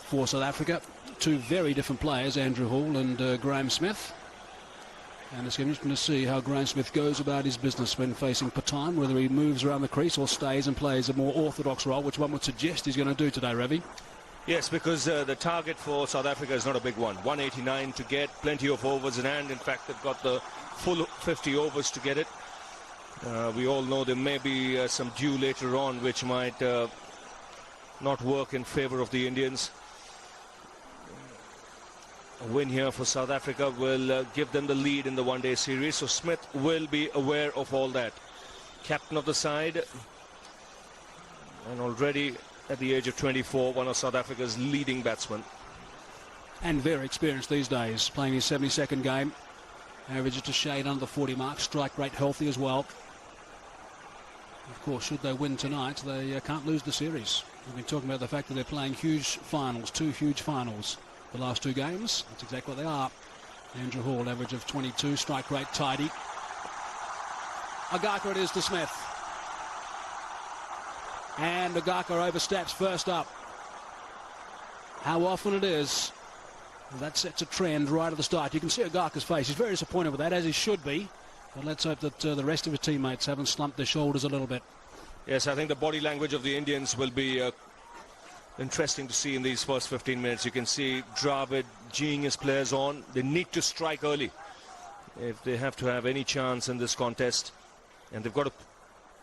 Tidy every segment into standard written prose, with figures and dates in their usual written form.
For South Africa, two very different players, Andrew Hall and Graeme Smith. And it's interesting to see how Graeme Smith goes about his business when facing Pathan, whether he moves around the crease or stays and plays a more orthodox role, which one would suggest he's going to do today, Ravi. Yes, because the target for South Africa is not a big one. 189 to get, plenty of overs in hand. In fact, they've got the full 50 overs to get it. We all know there may be some due later on, which might not work in favour of the Indians. A win here for South Africa will give them the lead in the one-day series, so Smith will be aware of all that. Captain of the side, and already at the age of 24, one of South Africa's leading batsmen. And very experienced these days, playing his 72nd game. Average just a shade under the 40 mark, strike rate healthy as well. Of course, should they win tonight, they can't lose the series. We've been talking about the fact that they're playing huge finals, two huge finals. The last two games, that's exactly what they are. Andrew Hall, average of 22, strike rate tidy. Agaka it is to Smith. And Agaka oversteps first up. How often it is, that sets a trend right at the start. You can see Agaka's face. He's very disappointed with that, as he should be. But let's hope that the rest of his teammates haven't slumped their shoulders a little bit. Yes, I think the body language of the Indians will be interesting to see in these first 15 minutes. You can see Dravid geeing his players on. They need to strike early if they have to have any chance in this contest. And they've got to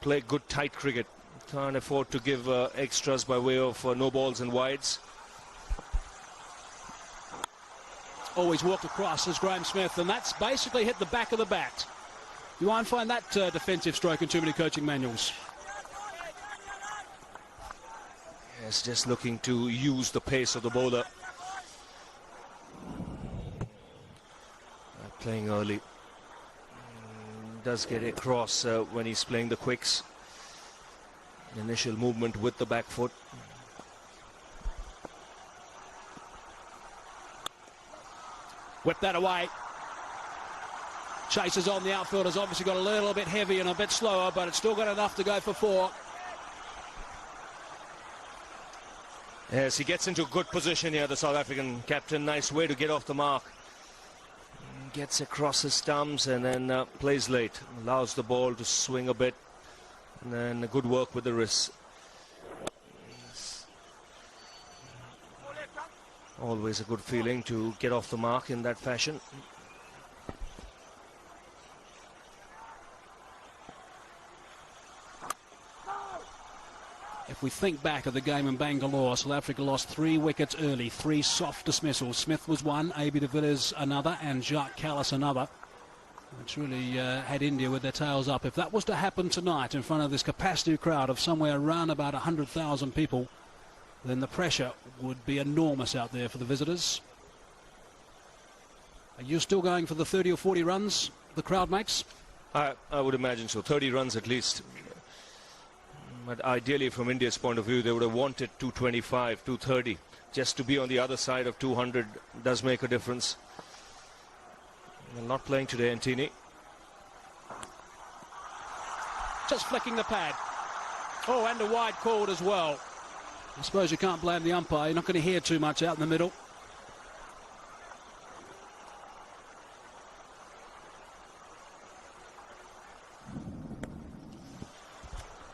play good tight cricket. Can't afford to give extras by way of no balls and wides. Always walked across as Graeme Smith, and that's basically hit the back of the bat. You won't find that defensive stroke in too many coaching manuals. Yes, just looking to use the pace of the bowler. Playing early. Does get across when he's playing the quicks. Initial movement with the back foot. Whip that away. Chases on the outfield, has obviously got a little bit heavy and a bit slower, but it's still got enough to go for 4. Yes, he gets into a good position here, the South African captain. Nice way to get off the mark. Gets across his stumps and then plays late. Allows the ball to swing a bit. And then good work with the wrists. Always a good feeling to get off the mark in that fashion. If we think back at the game in Bangalore, South Africa lost 3 wickets early, 3 soft dismissals. Smith was one, A.B. de Villiers another, and Jacques Kallis another. Which really had India with their tails up. If that was to happen tonight in front of this capacity crowd of somewhere around about 100,000 people, then the pressure would be enormous out there for the visitors. Are you still going for the 30 or 40 runs the crowd makes? I would imagine so, 30 runs at least. But ideally, from India's point of view, they would have wanted 225, 230. Just to be on the other side of 200 does make a difference. They're not playing today, Antini. Just flicking the pad. Oh, and a wide called as well. I suppose you can't blame the umpire. You're not going to hear too much out in the middle.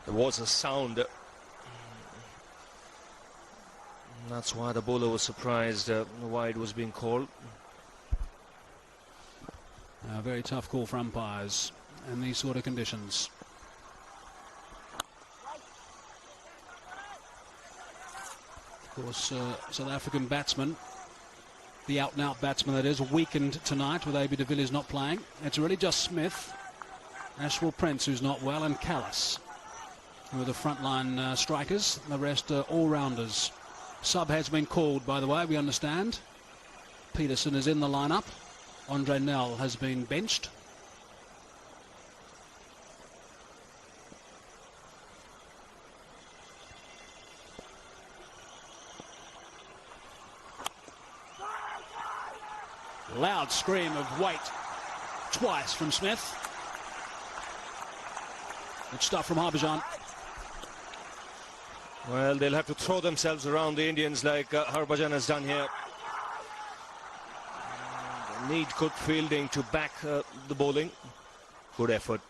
There was a sound. That's why the bowler was surprised the wide was being called. A very tough call for umpires in these sort of conditions. Of course, South African batsman, the out-and-out batsman that is, weakened tonight with A.B. de Villiers not playing. It's really just Smith, Ashwell Prince who's not well, and Kallis, who are the frontline strikers. The rest are all-rounders. Sub has been called, by the way, we understand. Peterson is in the lineup. Andre Nell has been benched. Loud scream of wait twice from Smith. Good stuff from Harbhajan. Well, they'll have to throw themselves around the Indians like Harbhajan has done here. They need good fielding to back the bowling. Good effort.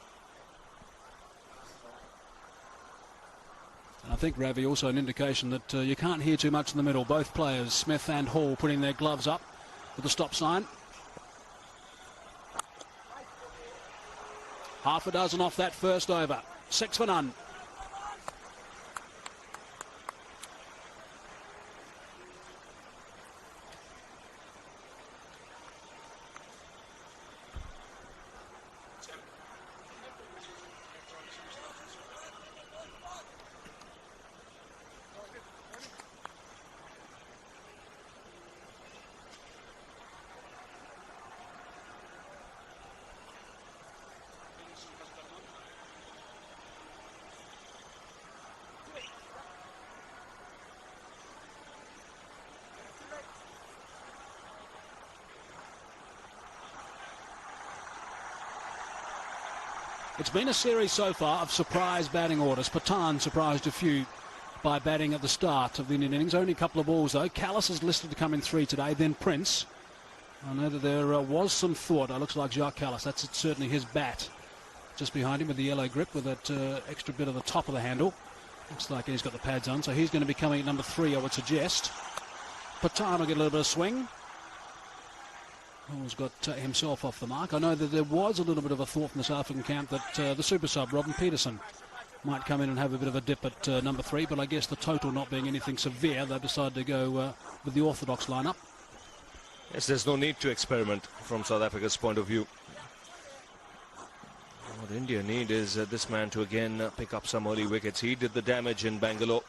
And I think, Ravi, also an indication that you can't hear too much in the middle. Both players, Smith and Hall, putting their gloves up with the stop sign. Half a dozen off that first over. 6 for none. It's been a series so far of surprise batting orders. Pathan surprised a few by batting at the start of the Indian innings. Only a couple of balls, though. Callis is listed to come in 3 today, then Prince. I know that there was some thought. It looks like Jacques Callis. That's certainly his bat. Just behind him with the yellow grip with that extra bit at the top of the handle. Looks like he's got the pads on, so he's going to be coming at number 3, I would suggest. Pathan will get a little bit of swing. Hall's got himself off the mark. I know that there was a little bit of a thought from the South African camp that the super sub, Robin Peterson, might come in and have a bit of a dip at number 3, but I guess the total not being anything severe, they've decided to go with the orthodox lineup. Yes, there's no need to experiment from South Africa's point of view. What India need is this man to again pick up some early wickets. He did the damage in Bangalore.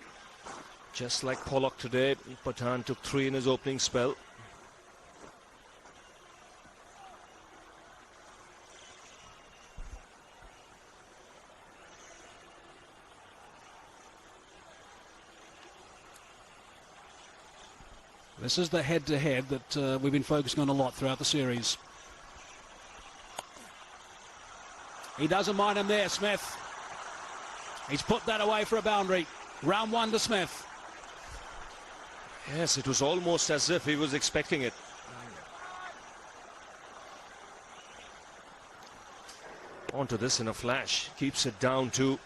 Just like Pollock today, Pathan took 3 in his opening spell. This is the head-to-head that we've been focusing on a lot throughout the series. He doesn't mind him there, Smith. He's put that away for a boundary. Round 1 to Smith. Yes, it was almost as if he was expecting it. Onto this in a flash. Keeps it down too.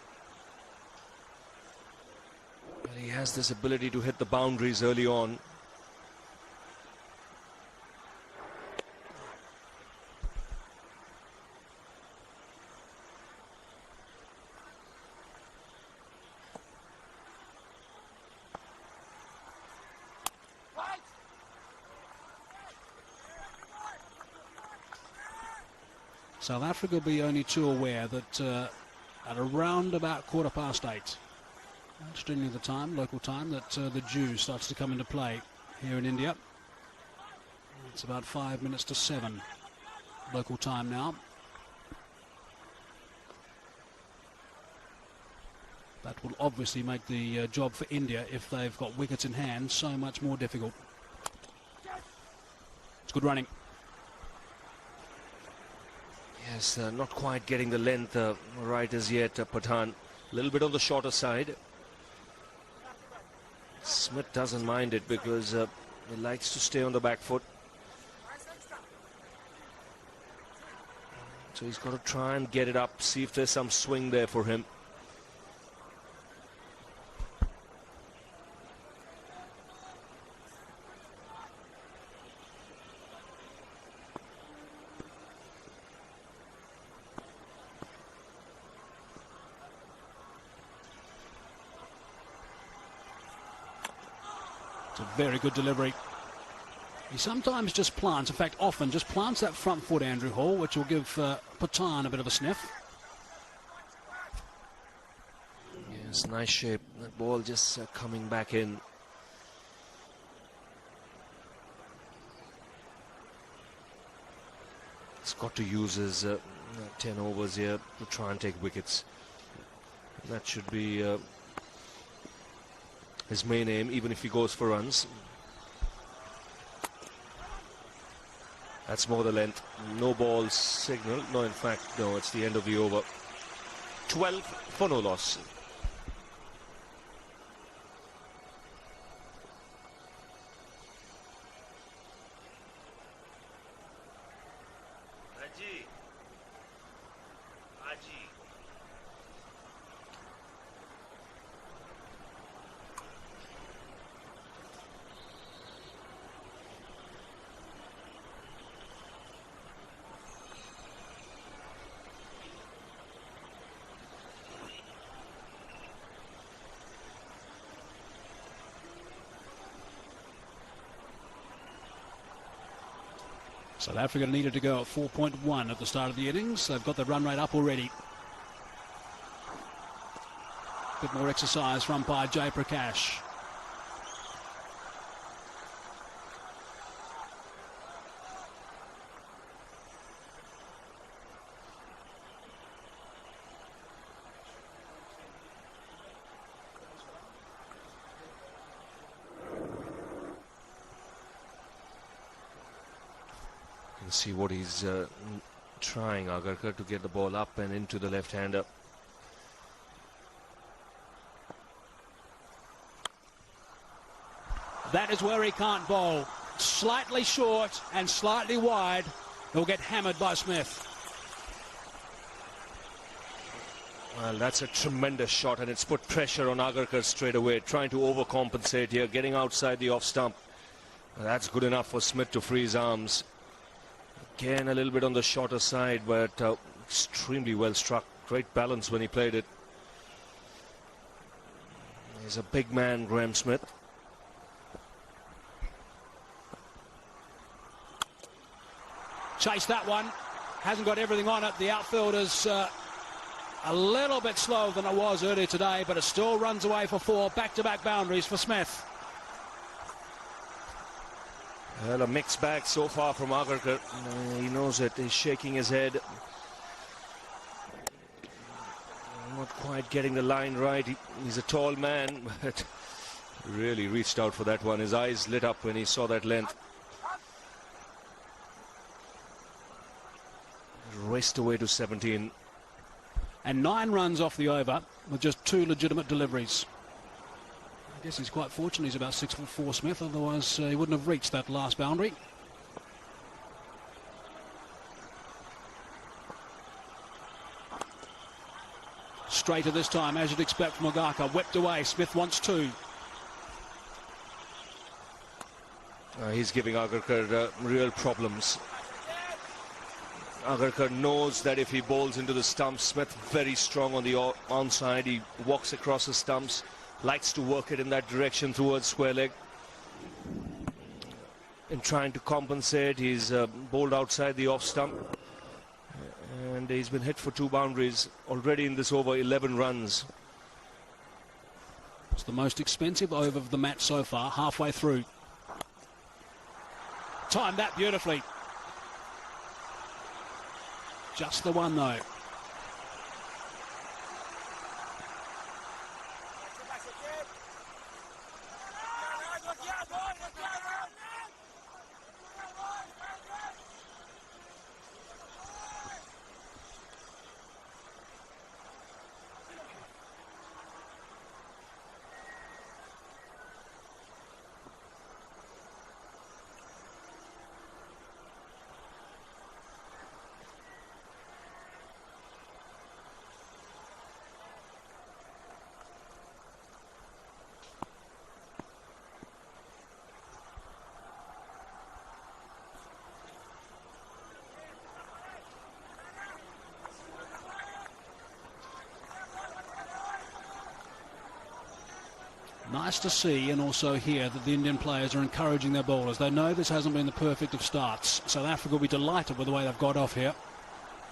Well, he has this ability to hit the boundaries early on. South Africa will be only too aware that at around about 8:15, that's generally the time, local time, that the dew starts to come into play here in India. It's about 5 minutes to 7 local time now. That will obviously make the job for India, if they've got wickets in hand, so much more difficult. It's good running. Yes, not quite getting the length right as yet, Pathan. A little bit on the shorter side. Smith doesn't mind it because he likes to stay on the back foot. So he's got to try and get it up, see if there's some swing there for him. It's a very good delivery. He sometimes just plants, in fact often just plants that front foot, Andrew Hall, which will give Pathan a bit of a sniff. Yes, nice shape. That ball just coming back in. He's got to use his 10 overs here to try and take wickets. That should be his main aim, even if he goes for runs. That's more the length. No ball signal. No, in fact, no, it's the end of the over. 12 for no loss. South Africa needed to go at 4.1 at the start of the innings. They've got the run rate up already. Bit more exercise from umpire Jay Prakash. You can see what he's trying, Agarkar, to get the ball up and into the left-hander. That is where he can't bowl. Slightly short and slightly wide. He'll get hammered by Smith. Well, that's a tremendous shot, and it's put pressure on Agarkar straight away, trying to overcompensate here, getting outside the off stump. Well, that's good enough for Smith to free his arms. Again, a little bit on the shorter side, but extremely well struck. Great balance when he played it. He's a big man, Graeme Smith. Chase that one. Hasn't got everything on it. The outfielder's a little bit slower than it was earlier today, but it still runs away for 4 back-to-back boundaries for Smith. Well, a mixed bag so far from Agarkar. He knows it. He's shaking his head. Not quite getting the line right. He's a tall man, but really reached out for that one. His eyes lit up when he saw that length. Raced away to 17. And 9 runs off the over with just 2 legitimate deliveries. I guess he's quite fortunate he's about 6'4", Smith, otherwise he wouldn't have reached that last boundary. Straighter this time, as you'd expect from Agarkar. Whipped away. Smith wants 2. He's giving Agarkar real problems. Agarkar knows that if he bowls into the stumps, Smith very strong on the onside. He walks across the stumps, likes to work it in that direction towards square leg. In trying to compensate, he's bowled outside the off stump. And he's been hit for 2 boundaries already in this over, 11 runs. It's the most expensive over of the match so far, halfway through. Timed that beautifully. Just the one, though. Nice to see and also hear that the Indian players are encouraging their bowlers. They know this hasn't been the perfect of starts. South Africa will be delighted with the way they've got off here.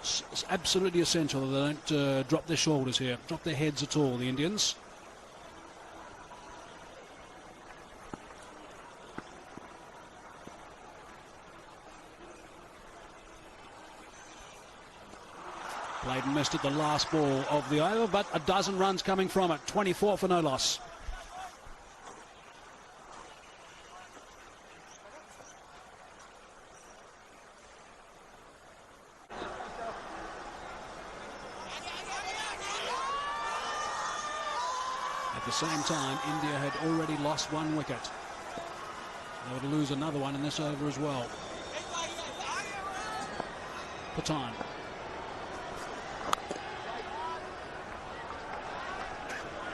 It's absolutely essential that they don't drop their shoulders here, drop their heads at all, the Indians. Played and missed at the last ball of the over, but a dozen runs coming from it. 24 for no loss. At the same time, India had already lost 1 wicket. They would lose another one in this over as well. Patan. A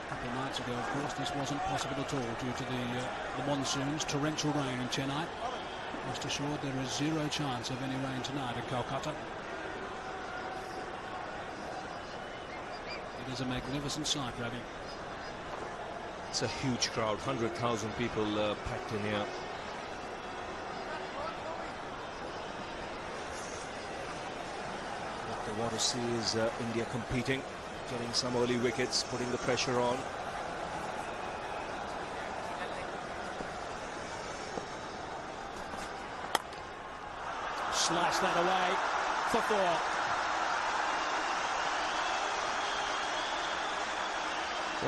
couple of nights ago, of course, this wasn't possible at all due to the monsoons, torrential rain in Chennai. Rest assured, there is 0 chance of any rain tonight in Kolkata. It is a magnificent sight, Ravi. It's a huge crowd, 100,000 people packed in here. They want to see is India competing, getting some early wickets, putting the pressure on. Slice that away for 4.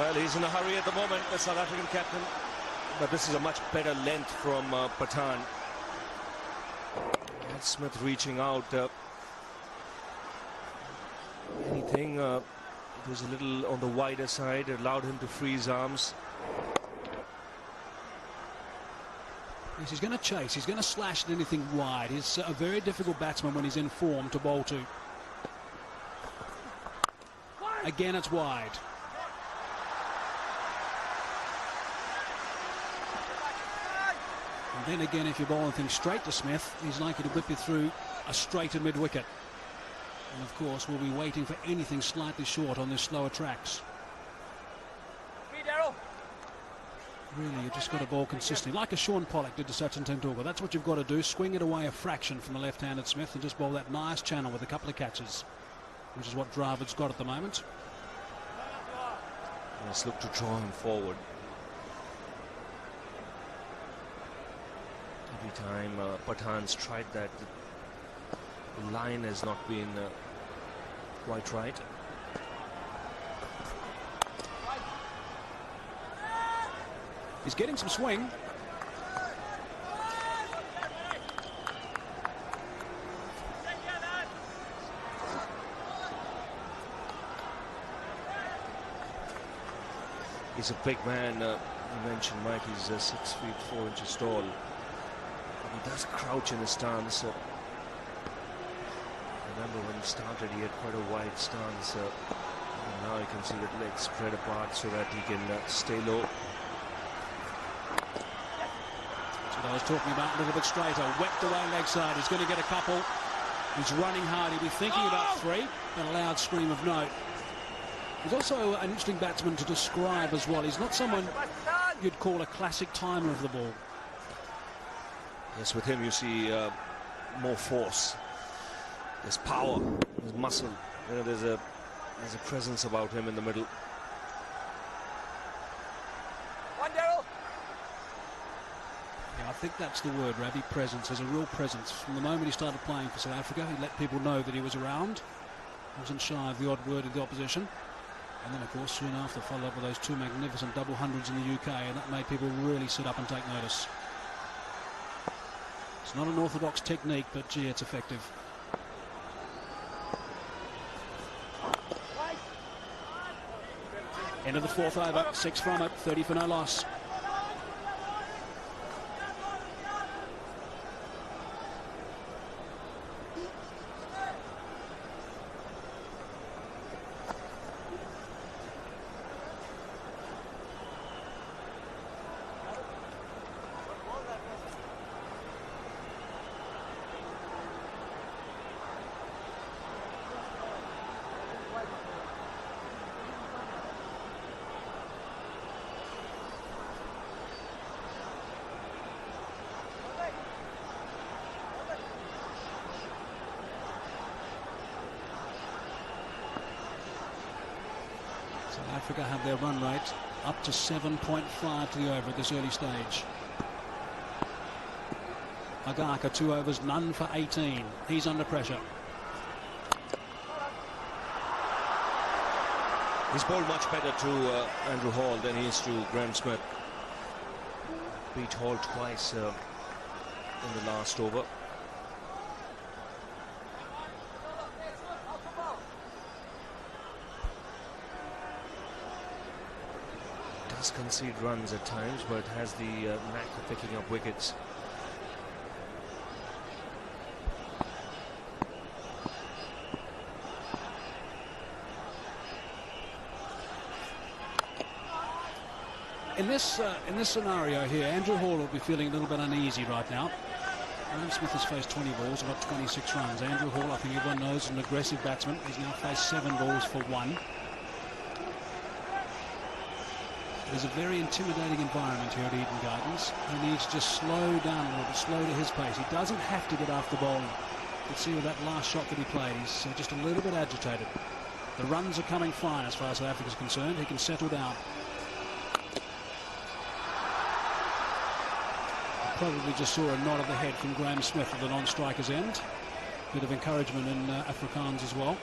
Well, he's in a hurry at the moment, the South African captain. But this is a much better length from Pathan. And Smith reaching out. Anything, it was a little on the wider side, allowed him to free his arms. Yes, he's going to chase, he's going to slash at anything wide. He's a very difficult batsman when he's in form to bowl to. Again, it's wide. And then again, if you're bowling things straight to Smith, he's likely to whip you through a straighter mid-wicket. And of course, we'll be waiting for anything slightly short on this slower tracks. Really, you've just got to bowl consistently, like a Sean Pollock did to Sachin Tendulkar. That's what you've got to do, swing it away a fraction from the left-handed Smith and just bowl that nice channel with a couple of catches, which is what Dravid's got at the moment. Let's look to draw him forward. Every time Pathan's tried that, the line has not been quite right. He's getting some swing. He's a big man. You mentioned Mike, he's 6 feet 4 inches tall. And he does crouch in his stance. Remember when he started, he had quite a wide stance. And now you can see that legs spread apart so that he can stay low. I was talking about a little bit straighter, wept away leg side. He's going to get a couple. He's running hard. He'll be thinking about 3. And a loud scream of no. He's also an interesting batsman to describe as well. He's not someone you'd call a classic timer of the ball. Yes, with him you see more force. There's power. There's muscle. You know, there's a presence about him in the middle. I think that's the word, Ravi, presence. There's a real presence. From the moment he started playing for South Africa, he let people know that he was around. He wasn't shy of the odd word of the opposition. And then, of course, soon after, followed up with those 2 magnificent double hundreds in the UK, and that made people really sit up and take notice. It's not an orthodox technique, but, gee, it's effective. End of the 4th over, 6 from it, 30 for no loss. South Africa have their run rate up to 7.5 to the over at this early stage. Agaka, 2 overs, none for 18. He's under pressure. He's bowled much better to Andrew Hall than he is to Graeme Smith. Beat Hall twice in the last over. Does concede runs at times, but has the knack of picking up wickets. In this scenario here, Andrew Hall will be feeling a little bit uneasy right now. Graeme Smith has faced 20 balls and got 26 runs. Andrew Hall, I think everyone knows, is an aggressive batsman. He's now faced 7 balls for 1. There's a very intimidating environment here at Eden Gardens. He needs to just slow down a little bit, slow to his pace. He doesn't have to get after bowling. could see with that last shot that he played, he's just a little bit agitated. The runs are coming fine as far as South Africa is concerned. He can settle down. Probably just saw a nod of the head from Graeme Smith at the non-striker's end. Bit of encouragement in Afrikaans as well.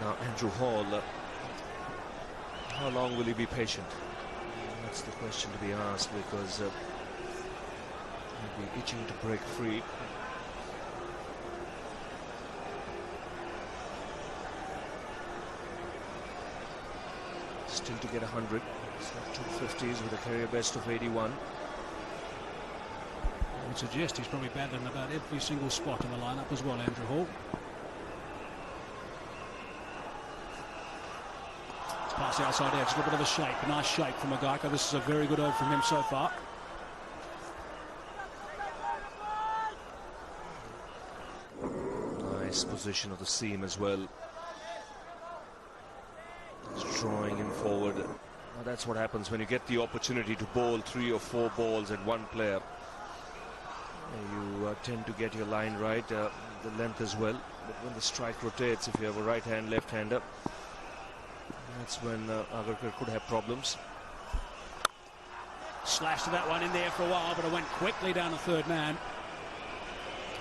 Now Andrew Hall, how long will he be patient? That's the question to be asked, because he'll be itching to break free. Still to get 100. He's got 250s with a career best of 81. I would suggest he's probably batted in about every single spot in the lineup as well, Andrew Hall. Past the outside edge, a little bit of a shake, a nice shake from Mogaka. This is a very good over from him so far. Nice position of the seam as well. Just drawing him forward. Now that's what happens when you get the opportunity to bowl 3 or 4 balls at one player. You tend to get your line right, the length as well. But when the strike rotates, if you have a right-hand, left-hander, that's when Agarkar could have problems. Slashed to that one in there for a while, but it went quickly down the third man.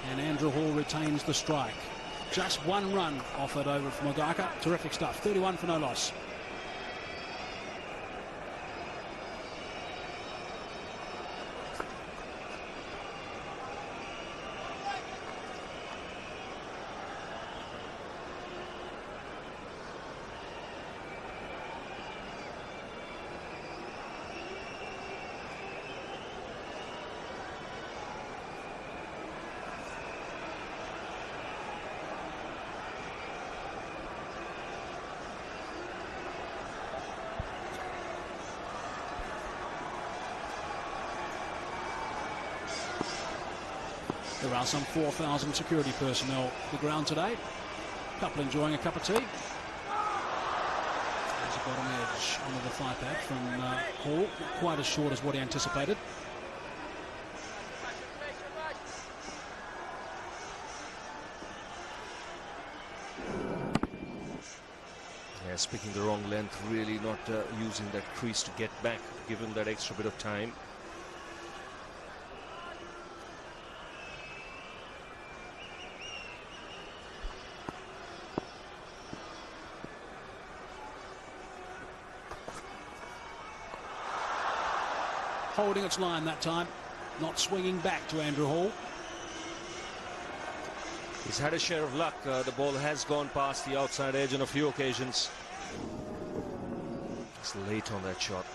And Andrew Hall retains the strike. Just 1 run off it over from Mogaka. Terrific stuff. 31 for no loss. There are some 4,000 security personnel at the ground today. A couple enjoying a cup of tea. There's a bottom edge onto the thigh pad from Hall. Not quite as short as what he anticipated. Yeah, speaking the wrong length, really not using that crease to get back, given that extra bit of time. Holding its line that time, not swinging back to Andrew Hall. He's had a share of luck. The ball has gone past the outside edge on a few occasions. It's late on that shot.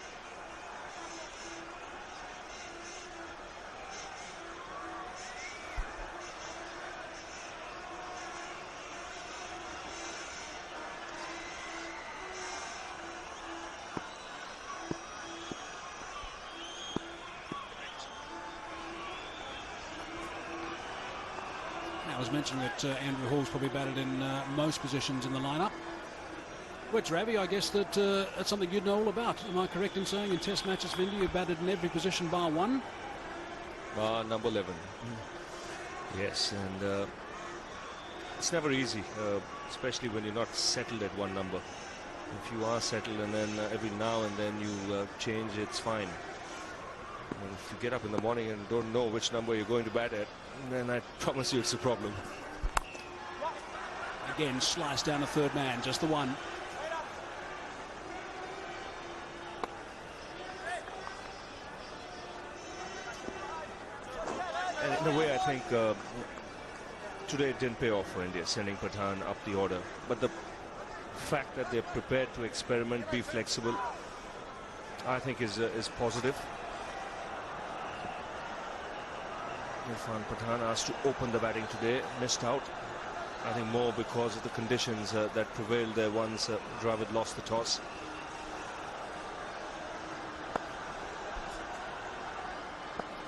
I was mentioning that Andrew Hall's probably batted in most positions in the lineup. Which, Ravi, I guess that that's something you'd know all about. Am I correct in saying in Test matches, Vindy, you've batted in every position bar 1? Bar number 11. Yes, and it's never easy, especially when you're not settled at one number. If you are settled and then every now and then you change, it's fine. And if you get up in the morning and don't know which number you're going to bat at, then I promise you it's a problem. Again, sliced down the third man, just the one. And in a way, I think today it didn't pay off for India, sending Pathan up the order. But the fact that they're prepared to experiment, be flexible, I think is positive. Irfan Pathan asked to open the batting today, missed out. I think more because of the conditions that prevailed there once Dravid lost the toss.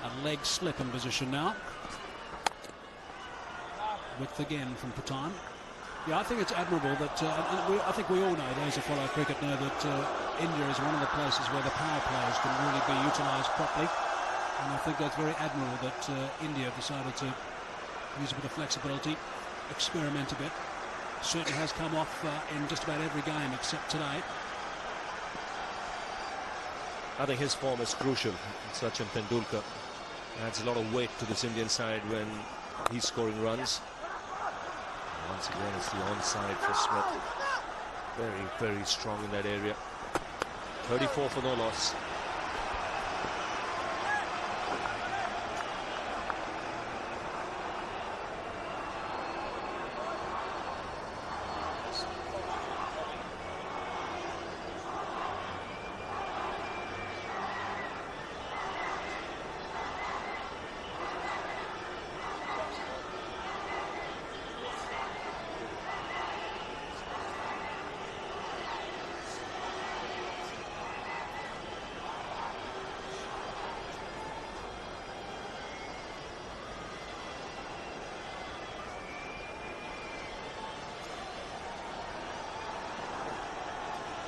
A leg slip in position now. Width again from Patan. Yeah, I think it's admirable that, I think we all know, those who follow cricket know that India is one of the places where the power plays can really be utilised properly. And I think that's very admirable that India decided to use a bit of flexibility, experiment a bit. Certainly has come off in just about every game except today. I think his form is crucial. Sachin Tendulkar adds a lot of weight to this Indian side when he's scoring runs. Once again, it's the onside for Smith. Very, very strong in that area. 34 for no loss.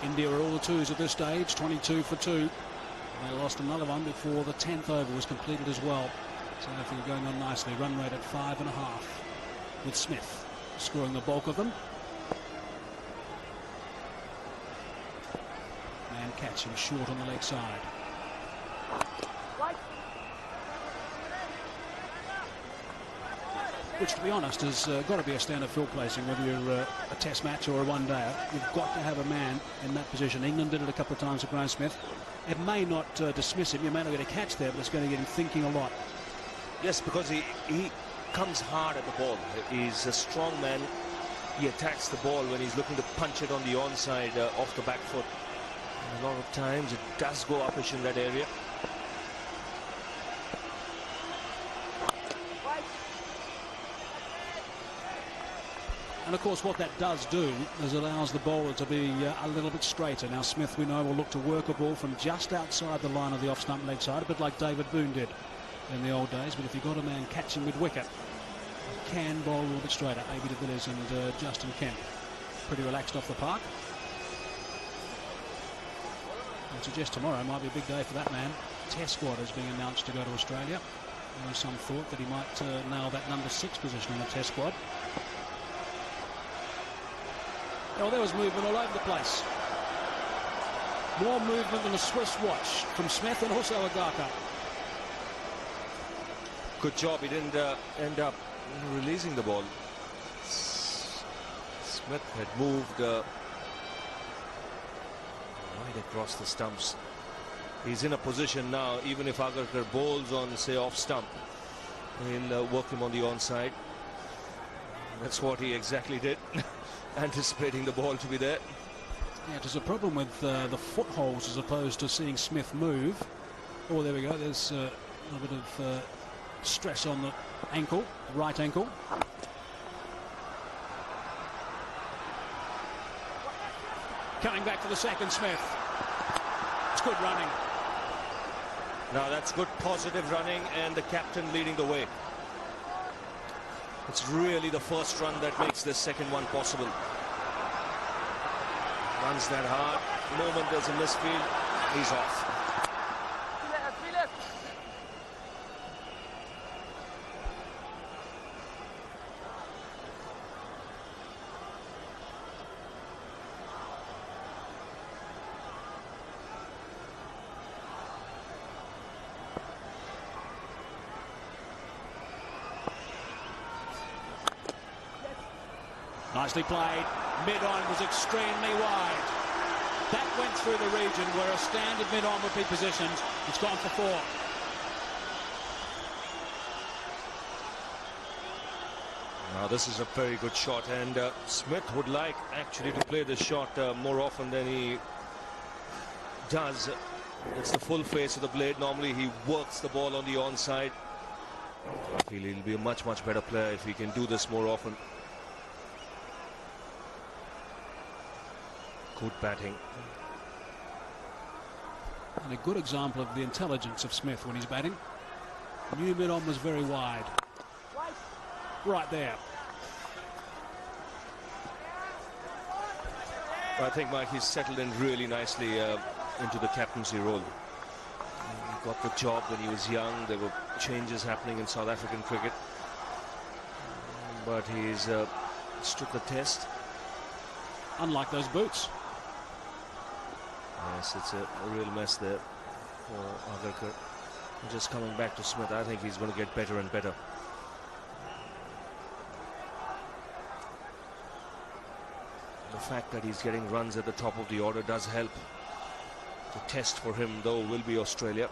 India are all the twos at this stage, 22 for 2. They lost another one before the 10th over was completed as well. So everything going on nicely. Run rate at 5.5 with Smith scoring the bulk of them. Man catching short on the leg side. Which, to be honest, has got to be a standard field placing, whether you're a test match or a one-dayer. You've got to have a man in that position. England did it a couple of times with Graeme Smith. It may not dismiss him, you may not get a catch there, but it's going to get him thinking a lot. Yes, because he comes hard at the ball. He's a strong man. He attacks the ball when he's looking to punch it on the onside off the back foot. And a lot of times it does go uppish in that area. And of course what that does do is allows the bowler to be a little bit straighter. Now Smith, we know, will look to work a ball from just outside the line of the off-stump leg side, a bit like David Boone did in the old days. But if you've got a man catching mid-wicket, can bowl a little bit straighter. A.B. de Villiers and Justin Kemp pretty relaxed off the park. I suggest tomorrow might be a big day for that man. Test squad is being announced to go to Australia. There was some thought that he might nail that number 6 position in the test squad. Oh, there was movement all over the place. More movement than a Swiss watch from Smith and also Agaka. Good job. He didn't end up releasing the ball. Smith had moved right across the stumps. He's in a position now, even if Agarkar bowls on, say, off stump, he'll work him on the onside. That's what he exactly did. Anticipating the ball to be there. Yeah, there's a problem with the footholds as opposed to seeing Smith move. Oh, there we go. There's a bit of stress on the ankle, right ankle. Coming back to the second, Smith. It's good running. Now that's good positive running, and the captain leading the way. It's really the first run that makes the second one possible. Runs that hard. The moment there's a misfield, he's off. Nicely played. Mid-on was extremely wide. That went through the region where a standard mid-on would be positioned. It's gone for 4. Now this is a very good shot, and Smith would like actually to play this shot more often than he does. It's the full face of the blade. Normally he works the ball on the onside. I feel he'll be a much better player if he can do this more often. good batting. And a good example of the intelligence of Smith when he's batting. New mid-on was very wide. Right there. I think, Mike, he's settled in really nicely into the captaincy role. He got the job when he was young. There were changes happening in South African cricket. But he's stood the test. Unlike those boots. Yes, it's a real mess there for Agarkar. Just coming back to Smith, I think he's going to get better and better. The fact that he's getting runs at the top of the order does help. The test for him, though, will be Australia.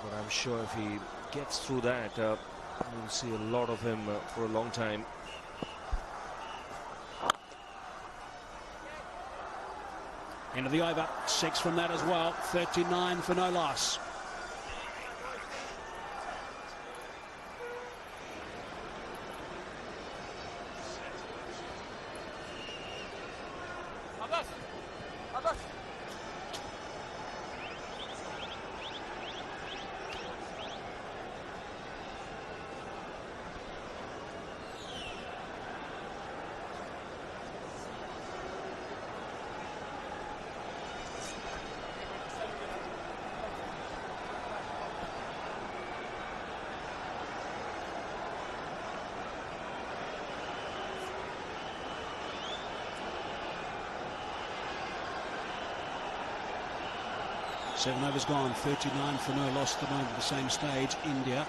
But I'm sure if he gets through that, we'll see a lot of him for a long time. End of the over. 6 from that as well. 39 for no loss. Seven overs gone, 39 for no loss at the moment at the same stage. India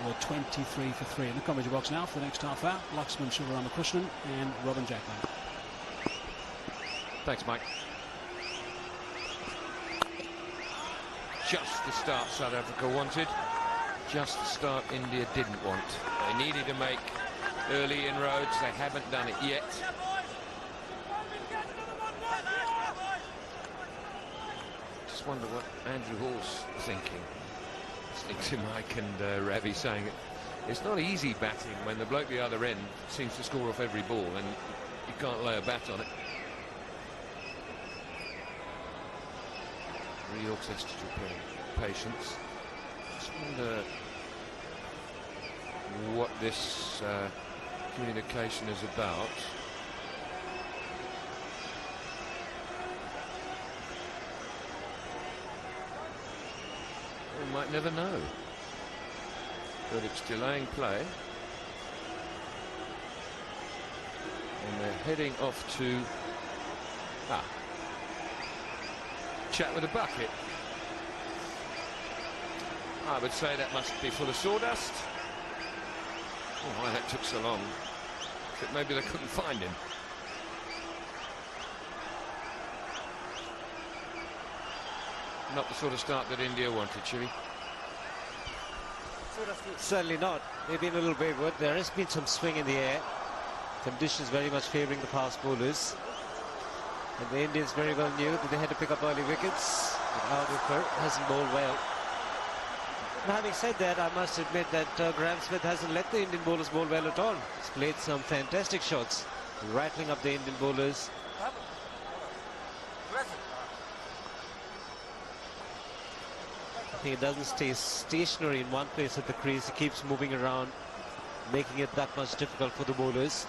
were 23 for 3 in the commentary box now for the next half hour. Laxman Shivaramakrishnan and Robin Jackman. Thanks, Mike. Just the start South Africa wanted, just the start India didn't want. They needed to make early inroads. They haven't done it yet. Wonder what Andrew Hall's thinking. Listening to Mike and Ravi saying it's not easy batting when the bloke the other end seems to score off every ball and you can't lay a bat on it. Real test of your patience. Just wonder what this communication is about. We might never know, but it's delaying play and they're heading off to chat with a bucket. I would say that must be full of sawdust. Oh, why that took so long. But maybe they couldn't find him. Not the sort of start that India wanted, Chivi. Certainly not. They've been a little wayward. There has been some swing in the air. Conditions very much favouring the fast bowlers. And the Indians very well knew that they had to pick up early wickets. Agarkar hasn't bowled well. And having said that, I must admit that Graeme Smith hasn't let the Indian bowlers bowl well at all. He's played some fantastic shots, rattling up the Indian bowlers. He doesn't stay stationary in one place at the crease. He keeps moving around, making it that much difficult for the bowlers.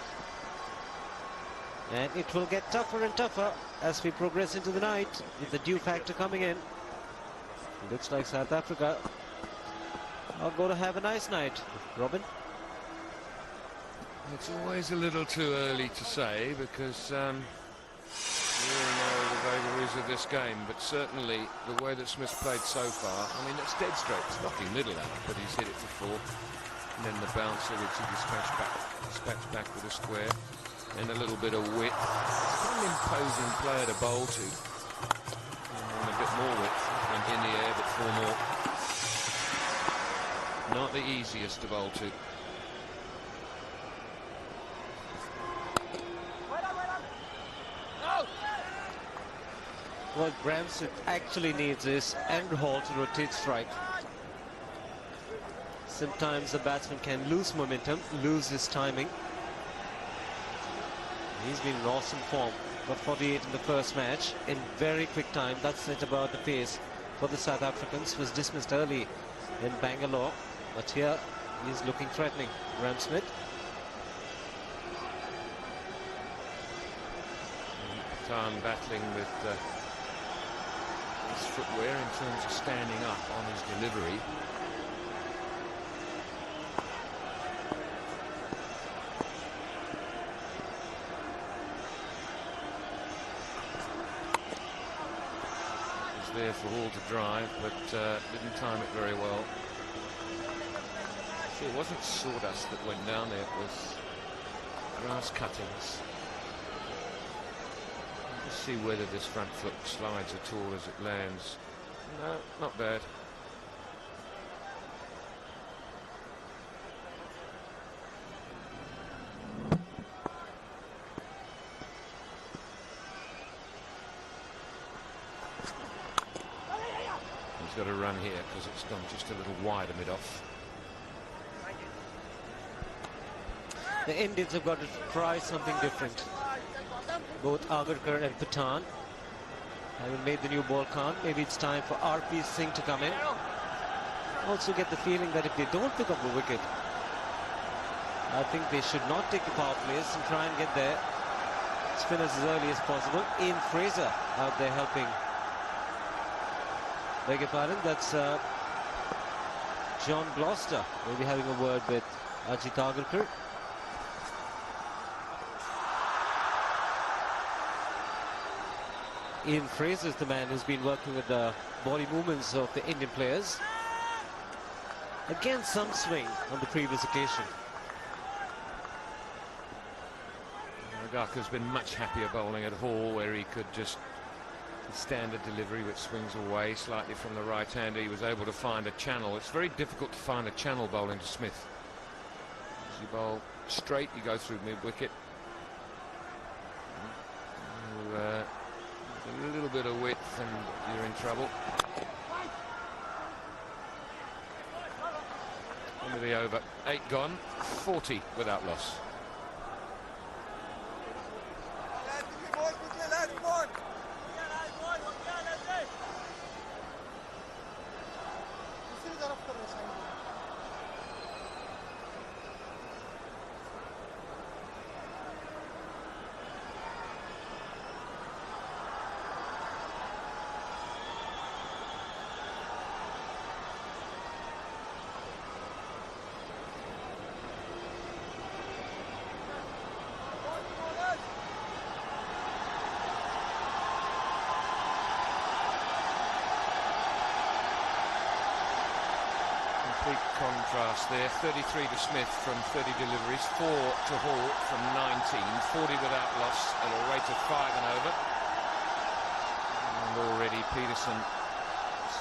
And it will get tougher and tougher as we progress into the night with the dew factor coming in. It looks like South Africa are going to have a nice night. Robin? It's always a little too early to say because we all know the vagaries of this game, but certainly the way that Smith's played so far, I mean, it's dead straight. It's knocking middle out, but he's hit it for 4. And then the bouncer, which he dispatched back with a square, and a little bit of width. It's quite an imposing player to bowl to. And a bit more width and in the air, but 4 more. Not the easiest to bowl to. What Graeme Smith actually needs is Andrew Hall to rotate strike. Sometimes the batsman can lose momentum, lose his timing. He's been in awesome form. got 48 in the first match in very quick time. That set about the pace for the South Africans. Was dismissed early in Bangalore, but here he's looking threatening. Graeme Smith. Time battling with his footwear in terms of standing up on his delivery. There for Hall to drive, but didn't time it very well. See, it wasn't sawdust that went down there, it was grass cuttings. Let's see whether this front foot slides at all as it lands. No, not bad. Got to run here because it's gone just a little wide mid-off. The Indians have got to try something different. Both Agarkar and Pathan having made the new ball count. Maybe it's time for RP Singh to come in. Also get the feeling that if they don't pick up the wicket, I think they should not take the power plays and try and get their spinners as early as possible. Ian Fraser out there helping. Beg your pardon, that's John Gloucester. Maybe having a word with Ajit Agarkar. Ian Fraser is the man who's been working with the body movements of the Indian players. Again, some swing on the previous occasion. Agarkar's been much happier bowling at Hall, where he could just standard delivery which swings away slightly from the right hander. He was able to find a channel. It's very difficult to find a channel bowling to Smith. As you bowl straight, you go through mid-wicket. A little bit of width and you're in trouble. End of the over. 8 gone, 40 without loss. Contrast there. 33 to Smith from 30 deliveries, 4 to Hall from 19, 40 without loss at a rate of 5 and over. And already Peterson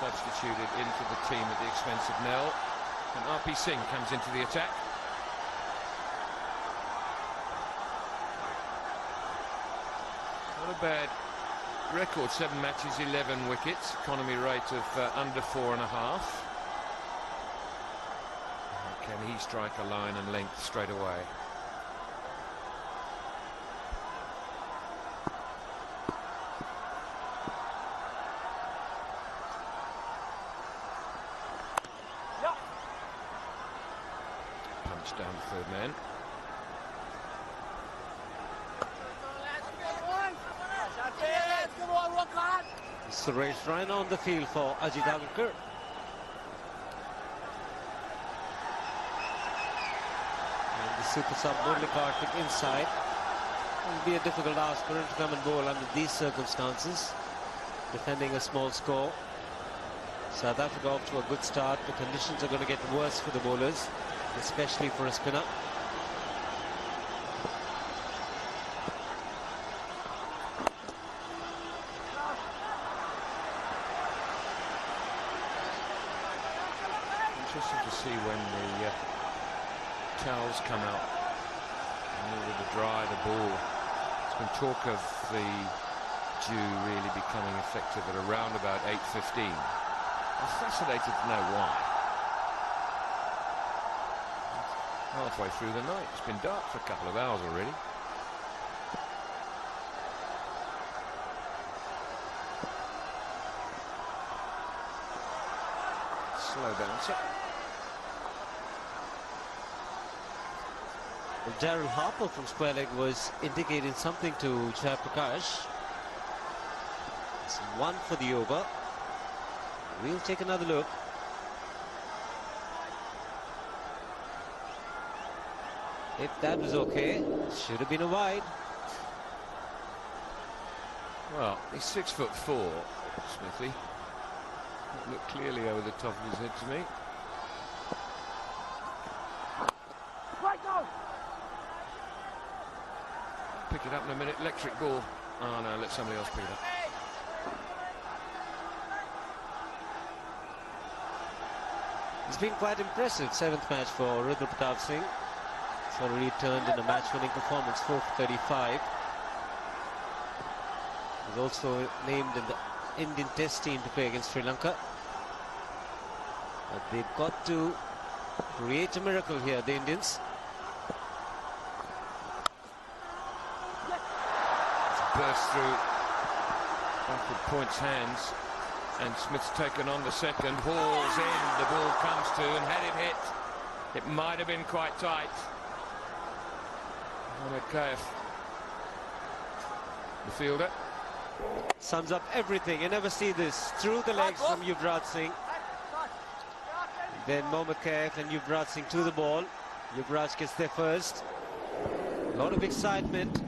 substituted into the team at the expense of Nell, and RP Singh comes into the attack. Not a bad record, 7 matches, 11 wickets, economy rate of under 4.5. Can he strike a line and length straight away? Punch down the third man. Suresh Raina on the field for Ajit Agarkar. Super sub Murli Karthik inside. It will be a difficult ask for him to come and bowl under these circumstances, defending a small score. South Africa off to a good start. The conditions are going to get worse for the bowlers, especially for a spinner. Interesting to see when the towels come out in order to dry the ball. There's been talk of the dew really becoming effective at around about 8:15. I'm fascinated to know why. Halfway through the night. It's been dark for a couple of hours already. batter. Well, Daryl Harper from square leg was indicating something to Jayaprakash. It's 1 for the over. We'll take another look. If that was okay, should have been a wide. Well, he's 6'4", Smithy. Looked clearly over the top of his head to me. Pick it up in a minute. Electric ball. Oh no, let somebody else pick it up. It's been quite impressive. 7th match for Rudra Pratap Singh. He's already turned in a match-winning performance, 4 for 35. He's also named in the Indian Test team to play against Sri Lanka. But they've got to create a miracle here, the Indians. Burst through backward point's hands, and Smith's taken on the second. Hall's in, the ball comes to, and had it hit, it might have been quite tight. Mohammad Kaif, the fielder. Sums up everything. You never see this. Through the legs from Yuvraj Singh. Then Mohammad Kaif and Yuvraj Singh to the ball. Yuvraj gets there first. A lot of excitement.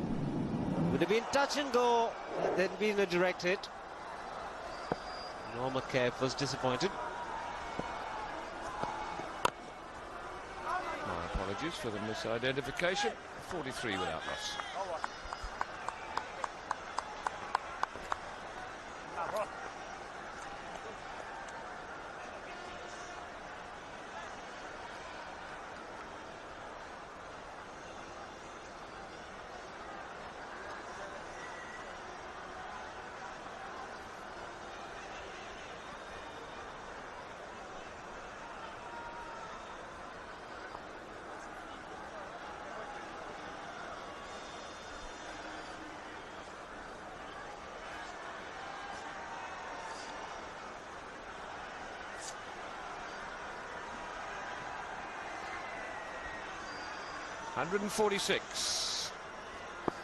Would have been touch and go, and then been a direct hit. Mohammad Kaif was disappointed. My apologies for the misidentification. 43 without loss. .146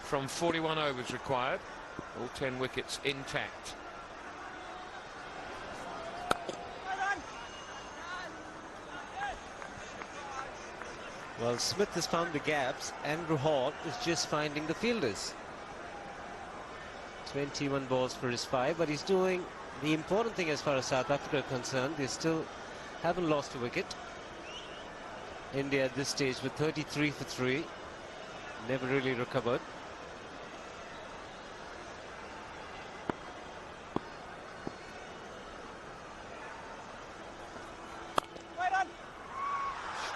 from 41 overs required. All 10 wickets intact. Well, Smith has found the gaps. Andrew Hall is just finding the fielders. 21 balls for his 5, but he's doing the important thing as far as South Africa is concerned. They still haven't lost a wicket. India at this stage with 33 for 3. Never really recovered.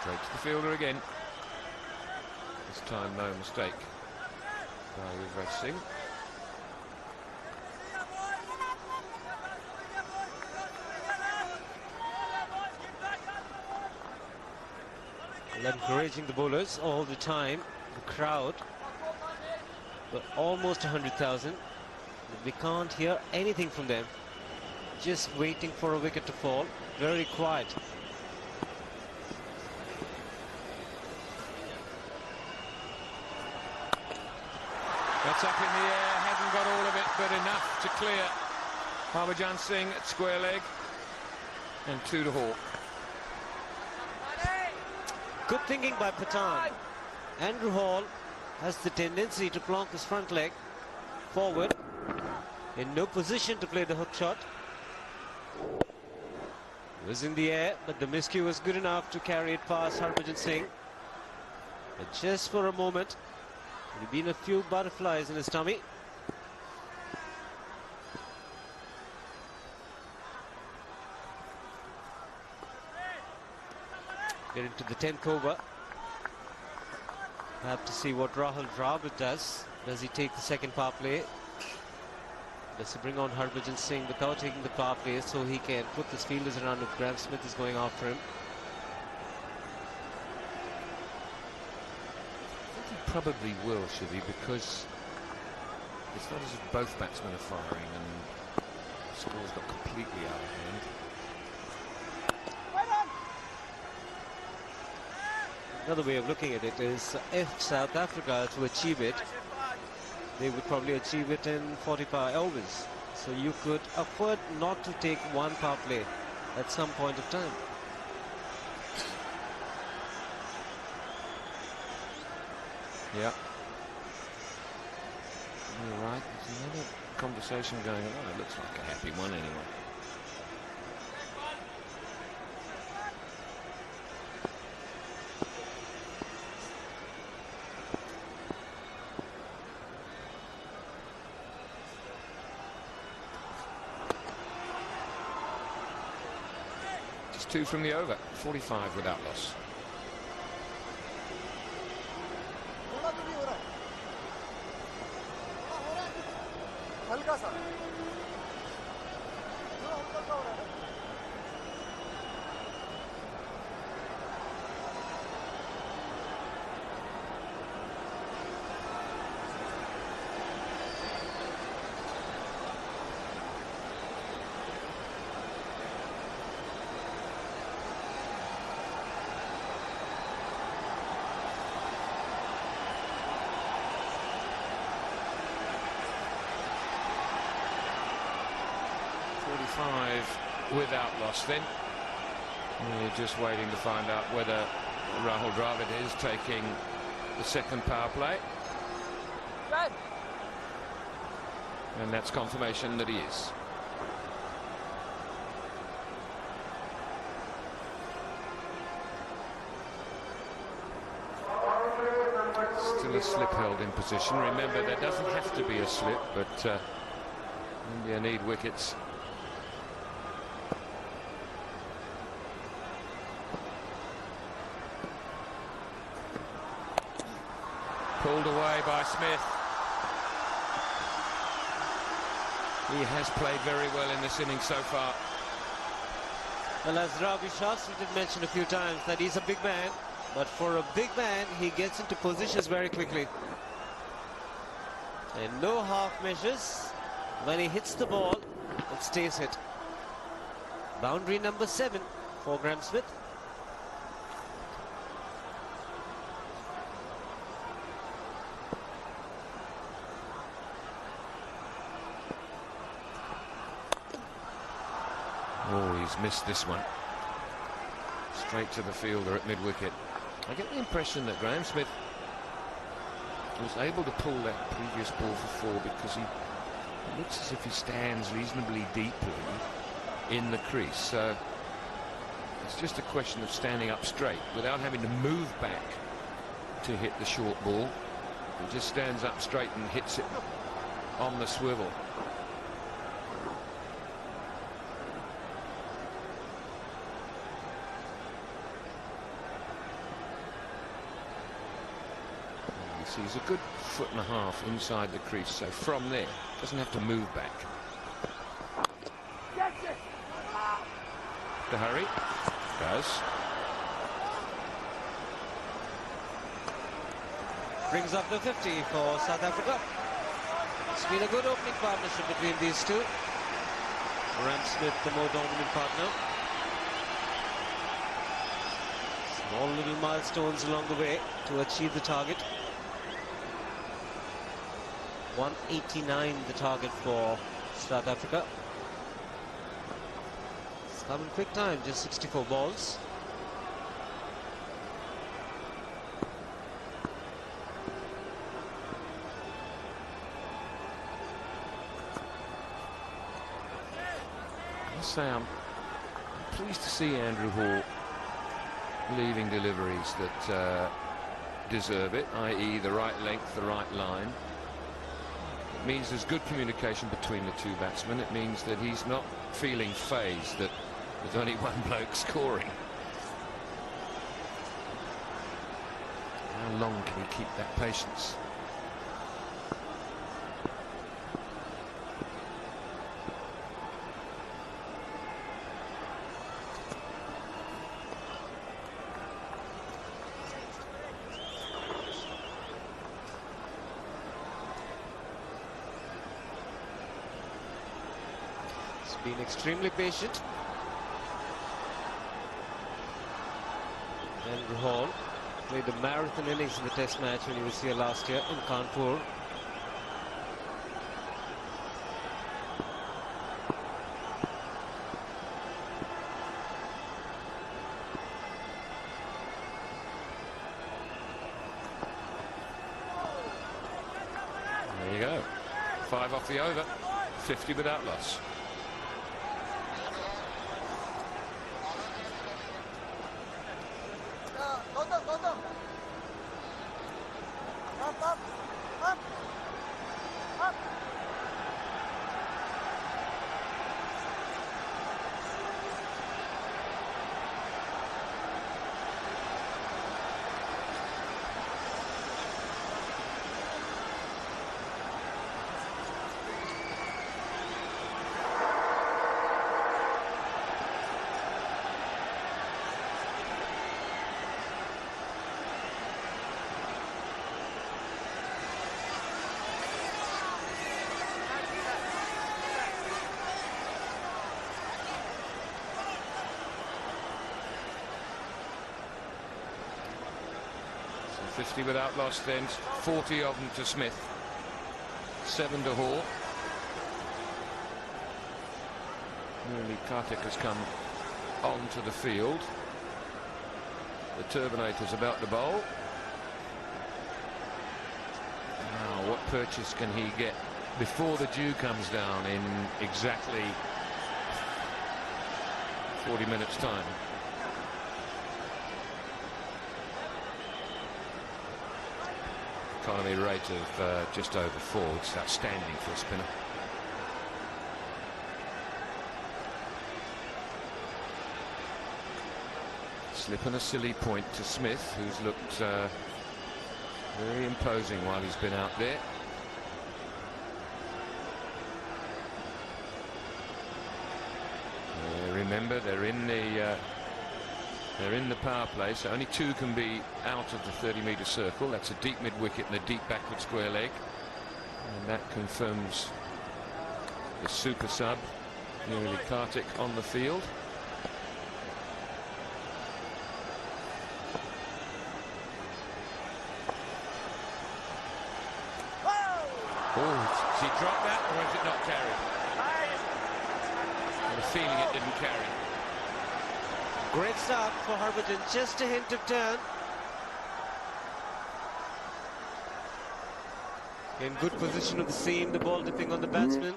Straight to the fielder again. This time no mistake by Yuvraj Singh. Encouraging the bowlers all the time. The crowd were almost 100,000. We can't hear anything from them. Just waiting for a wicket to fall. Very quiet. That's up in the air, hasn't got all of it, but enough to clear. Harbhajan Singh at square leg, and 2 to Hall. Good thinking by Pathan. Andrew Hall has the tendency to plonk his front leg forward. In no position to play the hook shot. It was in the air, but the miscue was good enough to carry it past Harbhajan Singh. But just for a moment, there have been a few butterflies in his tummy. Get into the 10th over. Have to see what Rahul Dravid does. Does he take the second power play? Does he bring on Harbhajan Singh without taking the power play so he can put his fielders around if Graeme Smith is going after him? I think he probably will, should he? Because it's not as if both batsmen are firing and the score's got completely out of hand. Another way of looking at it is if South Africa are to achieve it, they would probably achieve it in 45 overs. So you could afford not to take one power play at some point of time. Yeah. You're right. There's another conversation going on. It looks like a happy one anyway. Just 2 from the over. 45 without loss. Without loss then. We're just waiting to find out whether Rahul Dravid is taking the second power play. And that's confirmation that he is. Still a slip held in position. Remember, there doesn't have to be a slip, but India need wickets. Pulled away by Smith. He has played very well in this inning so far. Well, as Ravi Shastri did mention a few times, that he's a big man, but for a big man, he gets into positions very quickly. And no half measures. When he hits the ball, it stays hit. Boundary number 7 for Graeme Smith. Oh, he's missed this one. Straight to the fielder at mid-wicket. I get the impression that Graeme Smith was able to pull that previous ball for 4 because it looks as if he stands reasonably deeply in the crease. So it's just a question of standing up straight without having to move back to hit the short ball. He just stands up straight and hits it on the swivel. He's a good 1.5 foot inside the crease, so from there doesn't have to move back. To hurry, does. Brings up the 50 for South Africa. It's been a good opening partnership between these two. Graeme Smith, the more dominant partner. Small little milestones along the way to achieve the target. 189 the target for South Africa. It's come in quick time, just 64 balls. I must say I'm pleased to see Andrew Hall leaving deliveries that deserve it, i.e. the right length, the right line. It means there's good communication between the two batsmen. It means that he's not feeling phased that there's only one bloke scoring. How long can he keep that patience? Been extremely patient. Andrew Hall. Played a marathon innings in the Test match when he was here last year in Kanpur. There you go. 5 off the over. 50 without loss. So 50 without loss then, 40 of them to Smith, 7 to Hall. Nearly Kartik has come onto the field. The Turbinator's about to bowl. Now, what purchase can he get before the dew comes down in exactly 40 minutes' time? Economy rate of just over 4, which is outstanding for a spinner. Slip and a silly point to Smith, who's looked very imposing while he's been out there. Remember, they're in the power play, so only 2 can be out of the 30-metre circle. That's a deep mid-wicket and a deep backward square leg. And that confirms the super sub, nearly Kartik, on the field. Oh, did he drop that, or has it not carried? I have a feeling it didn't carry. Great start for Harbhajan, just a hint of turn. In good position of the seam, the ball dipping on the batsman.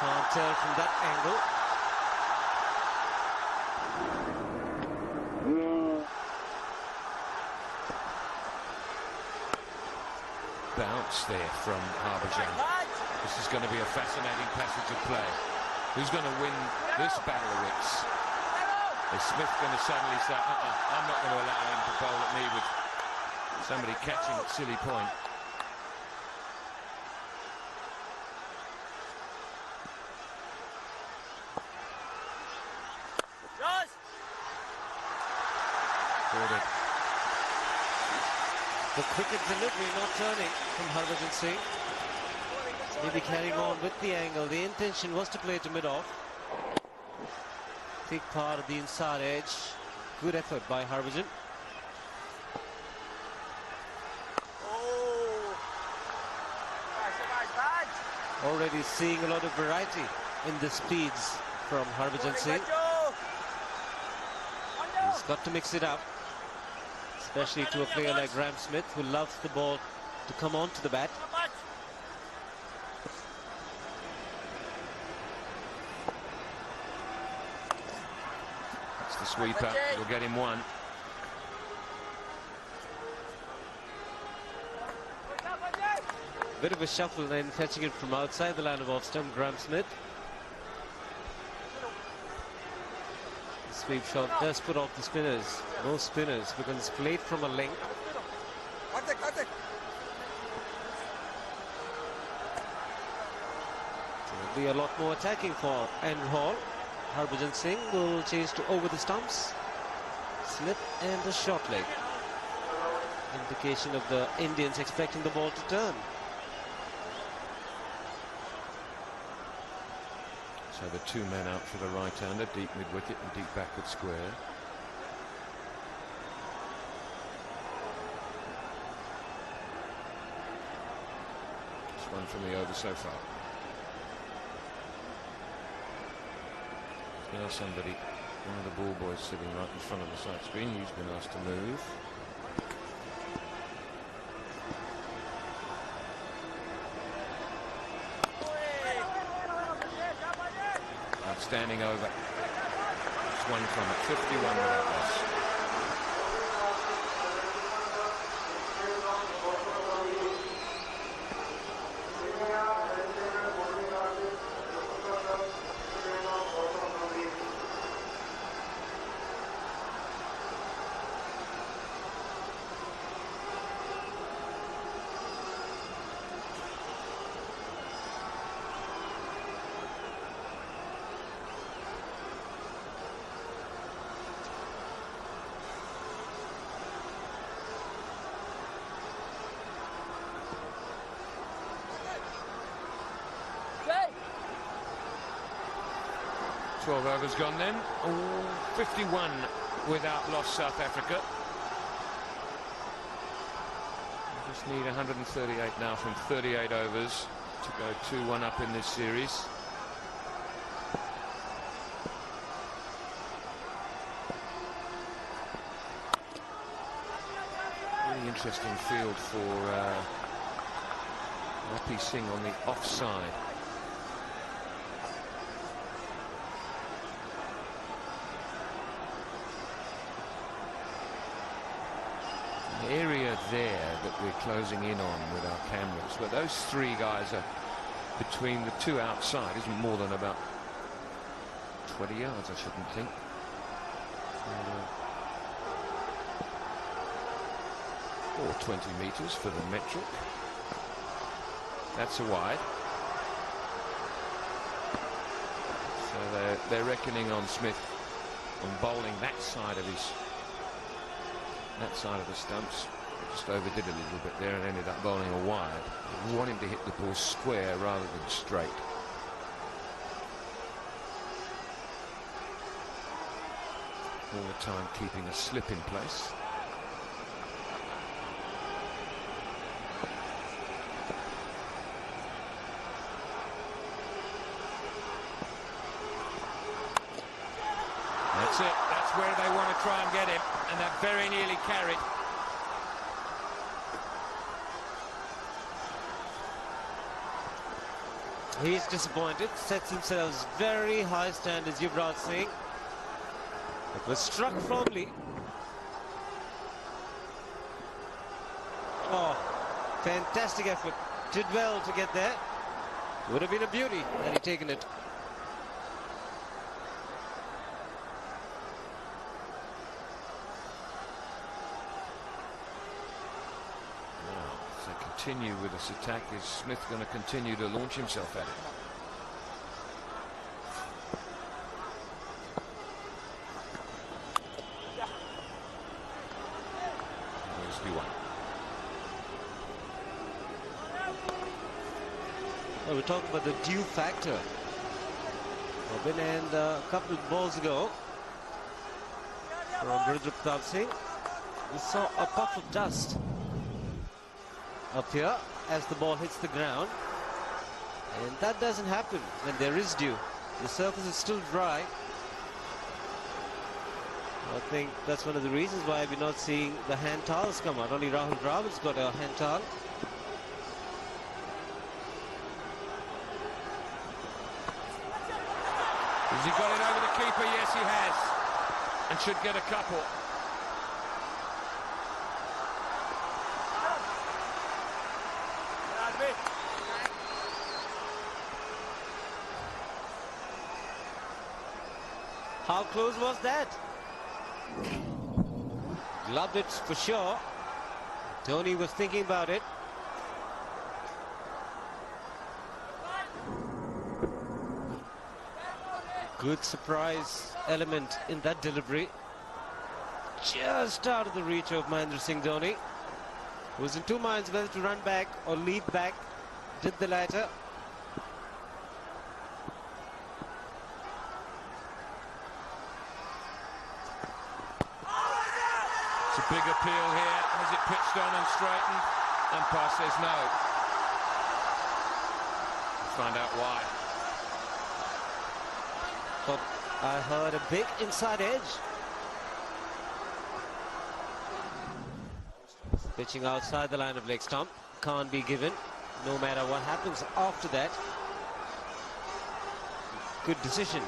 Can't tell from that angle. Bounce there from Harbhajan. This is going to be a fascinating passage of play. Who's going to win this battle of wits? Is Smith going to suddenly say, I'm not going to allow him to bowl at me with somebody catching at silly point? The cricket delivery not turning from Harbhajan Singh. Maybe carrying on with the angle. The intention was to play to mid-off. Thick part of the inside edge. Good effort by Harbhajan. Already seeing a lot of variety in the speeds from Harbhajan Singh. He's got to mix it up, especially to a player like Graeme Smith, who loves the ball to come onto the bat. That's the sweeper. We'll get him 1. Bit of a shuffle then, fetching it from outside the line of off stump, Graeme Smith. The sweep shot does put off the spinners, most spinners, because it's played from a length. There'll be a lot more attacking for Andrew Hall. Harbhajan Singh will change to over the stumps. Slip and the short leg. Indication of the Indians expecting the ball to turn. So the 2 men out for the right-hander, deep mid-wicket and deep backward square. one from the over so far. Now somebody, one of the ball boys sitting right in front of the side screen, he's been asked to move. Outstanding over. It's one from it, 51 without loss. Overs gone then. 51 without loss, South Africa. We just need 138 now from 38 overs to go 2-1 up in this series. Really interesting field for Rapi Singh on the offside. Area there that we're closing in on with our cameras, where those three guys are between the two outside, isn't more than about 20 yards, I shouldn't think. Or 20 meters for the metric. That's a wide. So they're reckoning on Smith on bowling that side of the stumps. Just overdid a little bit there and ended up bowling a wide. We want him to hit the ball square rather than straight. All the time keeping a slip in place. That's it. That's where they want to try and get him. And that very nearly carried. He's disappointed, sets himself very high standards, Yuvraj Singh. It was struck firmly. Oh, fantastic effort. Did well to get there. Would have been a beauty had he taken it. Continue with this attack. Is Smith going to continue to launch himself at it? There's the one. Well, we're talking about the dew factor. Robin, and a couple of balls ago from Rudra Singh, we saw a puff of dust up here as the ball hits the ground, and that doesn't happen when there is dew. The surface is still dry. I think that's one of the reasons why we're not seeing the hand towels come out. Only Rahul Dravid's got a hand towel. Has he got it over the keeper? Yes, he has, and should get a couple. How close was that? Gloved it for sure. Tony was thinking about it. Good surprise element in that delivery. Just out of the reach of Mahendra Singh Dhoni, who was in two minds whether to run back or lead back. Did the latter. Big appeal here. Has it pitched on and straightened? Umpire says no. find out why. But I heard a big inside edge. Pitching outside the line of leg stump. Can't be given, no matter what happens after that. Good decision.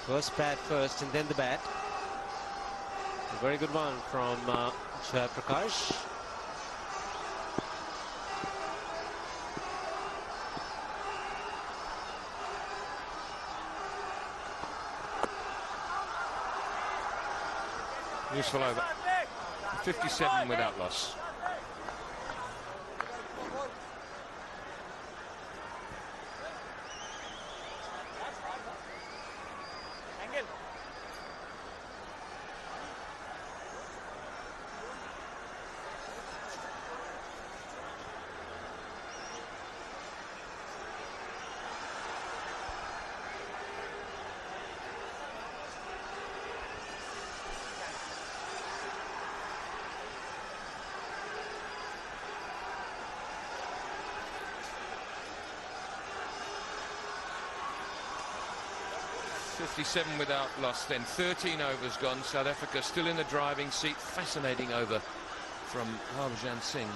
First bat first and then the bat. A very good one from Jai Prakash. Useful over. 57 without loss. .57 without loss, then 13 overs gone. South Africa still in the driving seat. Fascinating over from Harbhajan Singh.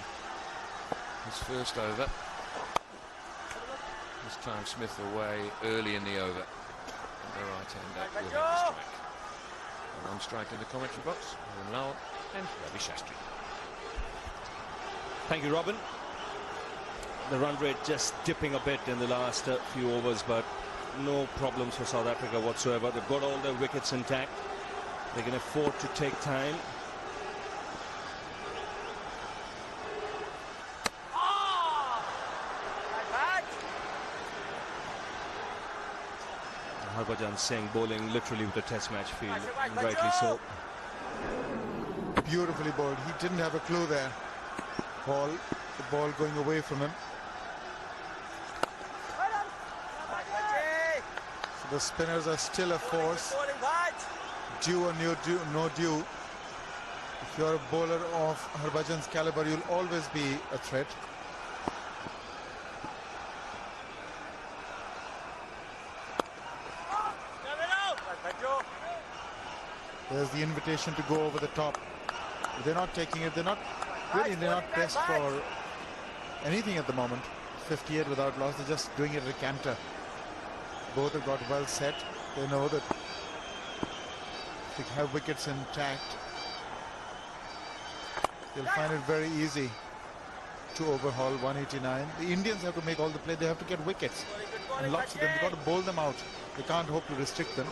His first over. This time Smith away early in the over. The right-hander will have the strike. And on strike in the commentary box, Arun Lal and Ravi Shastri. Thank you, Robin. The run rate just dipping a bit in the last few overs, but no problems for South Africa whatsoever. They've got all their wickets intact. They can afford to take time. Harbhajan Singh bowling literally with a test match feel, rightly so. Beautifully bowled. He didn't have a clue there. The ball going away from him. The spinners are still a force. Due or no due. If you're a bowler of Harbhajan's caliber, you'll always be a threat. There's the invitation to go over the top. They're not taking it. They're not pressed for anything at the moment. 58 without loss. They're just doing it at a canter. Both have got well set. They know that they have wickets intact. They'll find it very easy to overhaul 189. The Indians have to make all the play. They have to get wickets. And lots of them. They've got to bowl them out. They can't hope to restrict them.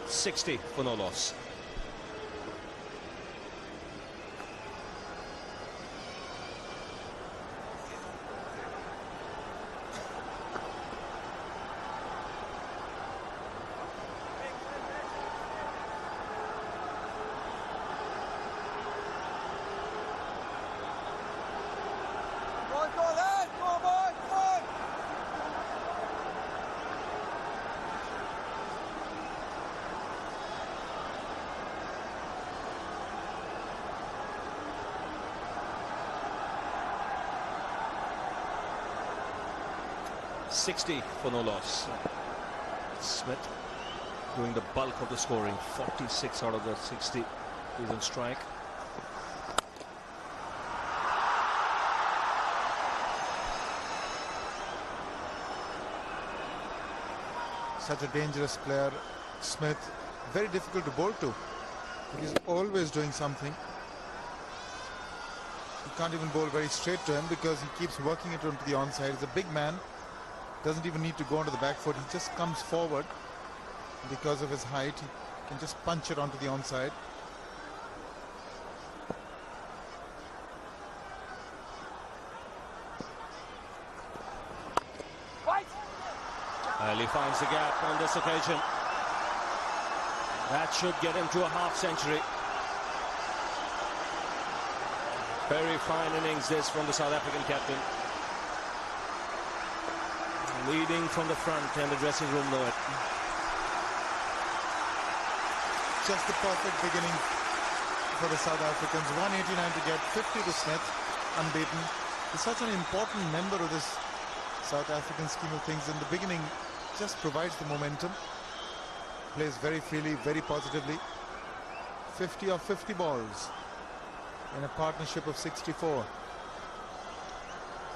.60 for no loss. .60 for no loss. Smith doing the bulk of the scoring. 46 out of the 60 is on strike. Such a dangerous player, Smith. Very difficult to bowl to. He's always doing something. You can't even bowl very straight to him because he keeps working it onto the onside. He's a big man. Doesn't even need to go onto the back foot. He just comes forward. Because of his height, he can just punch it onto the onside. Well, he finds the gap on this occasion. That should get him to a half century. Very fine innings this from the South African captain. Leading from the front, and the dressing room know it. Just the perfect beginning for the South Africans. 189 to get, 50 to Smith, unbeaten. He's such an important member of this South African scheme of things. In the beginning, just provides the momentum. Plays very freely, very positively. 50 of 50 balls in a partnership of 64.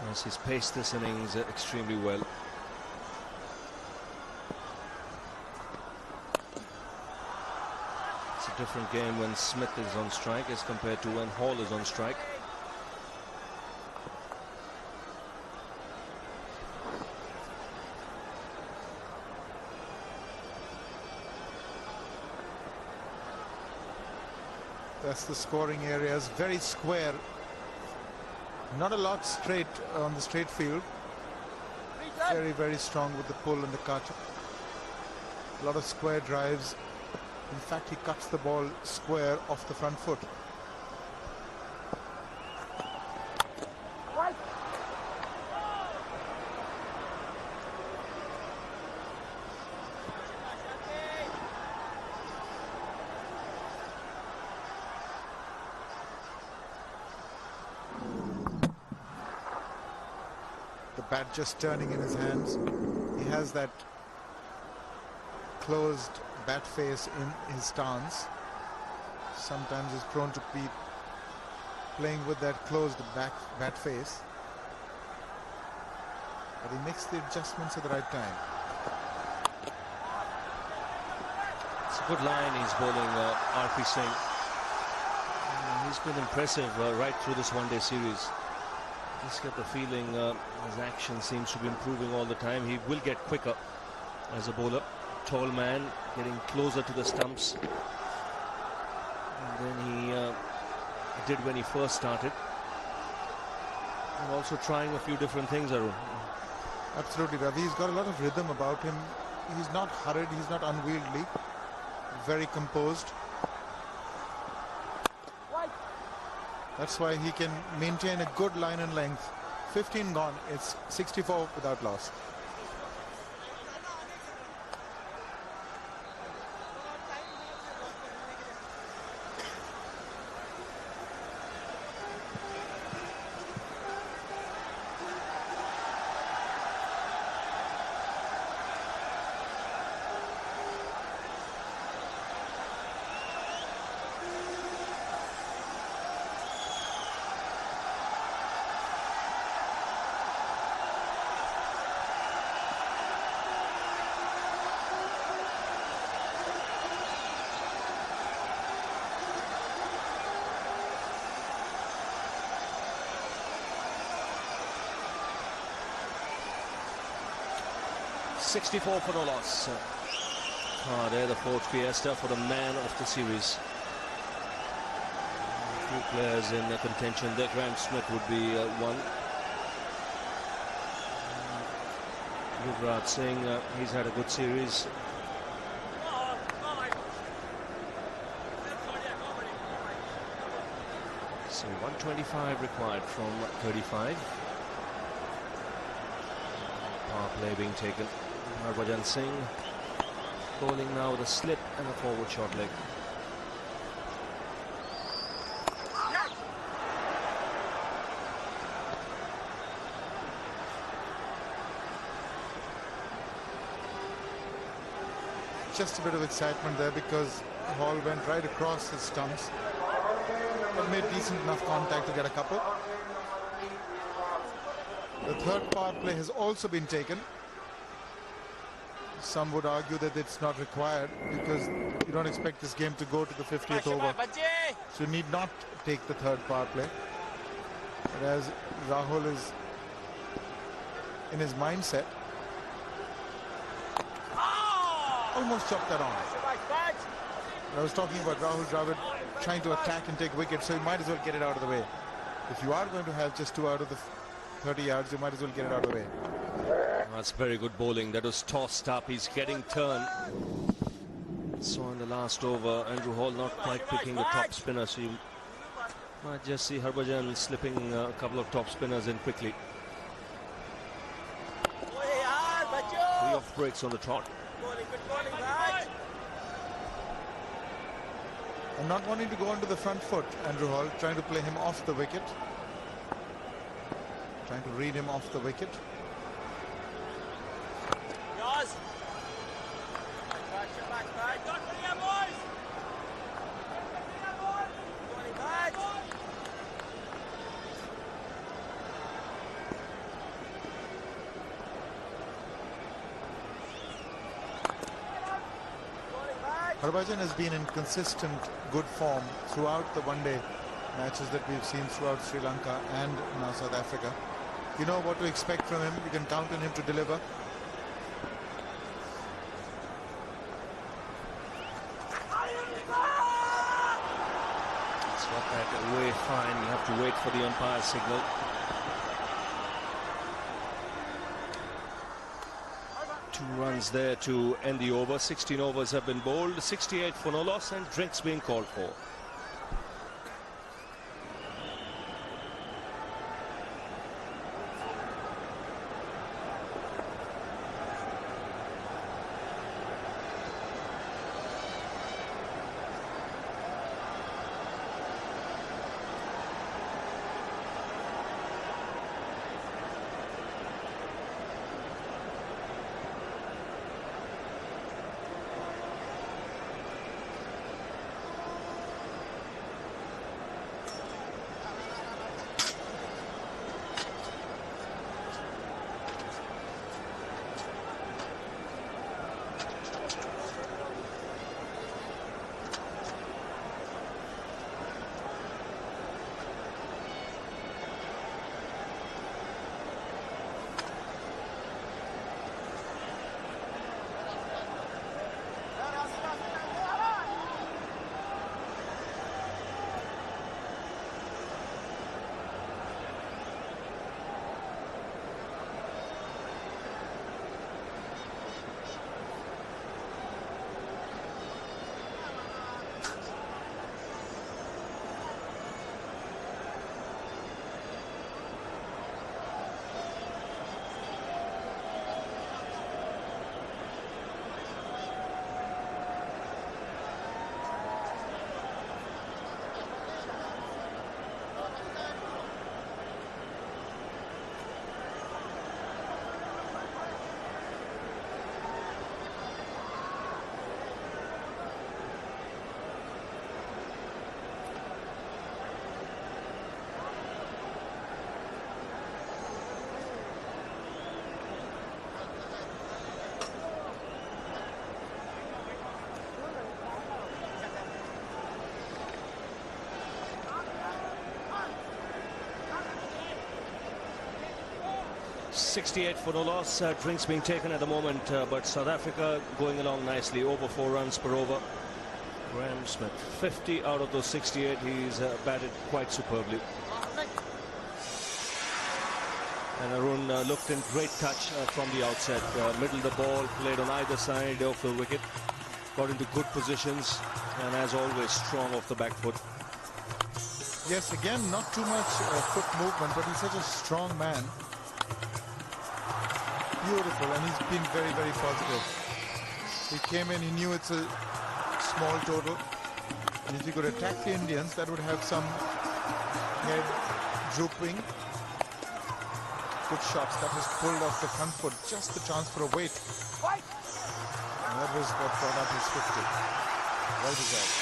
Yes, he's paced this innings extremely well. It's a different game when Smith is on strike as compared to when Hall is on strike. That's the scoring areas, very square. Not a lot straight on the straight field. Very, very strong with the pull and the cut. A lot of square drives. In fact, he cuts the ball square off the front foot. The bat just turning in his hands. He has that closed bat face in his stance. Sometimes he's prone to be playing with that closed bat face. But he makes the adjustments at the right time. It's a good line he's bowling, RP Singh. He's been impressive right through this one-day series. Just get the feeling his action seems to be improving all the time. He will get quicker as a bowler. Tall man, getting closer to the stumps than he did when he first started. And also trying a few different things, Arun. Absolutely, Ravi. He's got a lot of rhythm about him. He's not hurried. He's not unwieldy. Very composed. That's why he can maintain a good line and length. 15 gone. It's 64 without loss. .64 for the loss. There the fourth fiesta for the man of the series. A few players in contention there. Graeme Smith would be one. Yuvraj Singh, he's had a good series. So 125 required from 35. Power play being taken. Harbhajan Singh bowling now with a slip and a forward short leg. Just a bit of excitement there because Hall went right across his stumps but made decent enough contact to get a couple. The third power play has also been taken. Some would argue that it's not required because you don't expect this game to go to the 50th over. So you need not take the third power play. Whereas Rahul is in his mindset. Almost chopped that on. I was talking about Rahul Dravid trying to attack and take wickets, so you might as well get it out of the way. If you are going to have just 2 out of the 30 yards, you might as well get it out of the way. That's very good bowling. That was tossed up. He's getting turned. So in the last over, Andrew Hall not quite picking the top spinner. So you might just see Harbhajan slipping a couple of top spinners in quickly. 3 off breaks on the trot. And not wanting to go onto the front foot, Andrew Hall trying to play him off the wicket. Trying to read him off the wicket. Harbhajan has been in consistent good form throughout the one-day matches that we've seen throughout Sri Lanka and now South Africa. You know what to expect from him. You can count on him to deliver. Swap that away fine. You have to wait for the umpire signal. Runs there to end the over. 16 overs have been bowled, 68 for no loss, and drinks being called for. .68 for no loss. Drinks being taken at the moment, but South Africa going along nicely. Over 4 runs per over. Graeme Smith, 50 out of those 68. He's batted quite superbly. And Arun looked in great touch from the outset. Middle the ball, played on either side of the wicket. Got into good positions, and as always, strong off the back foot. Yes, again, not too much foot movement, but he's such a strong man. Beautiful, and he's been very, very positive. He came in, he knew it's a small total, and if he could attack the Indians, that would have some head drooping. Good shots. That was pulled off the front foot, just the chance for a weight. And that was what brought up his 50. Well deserved.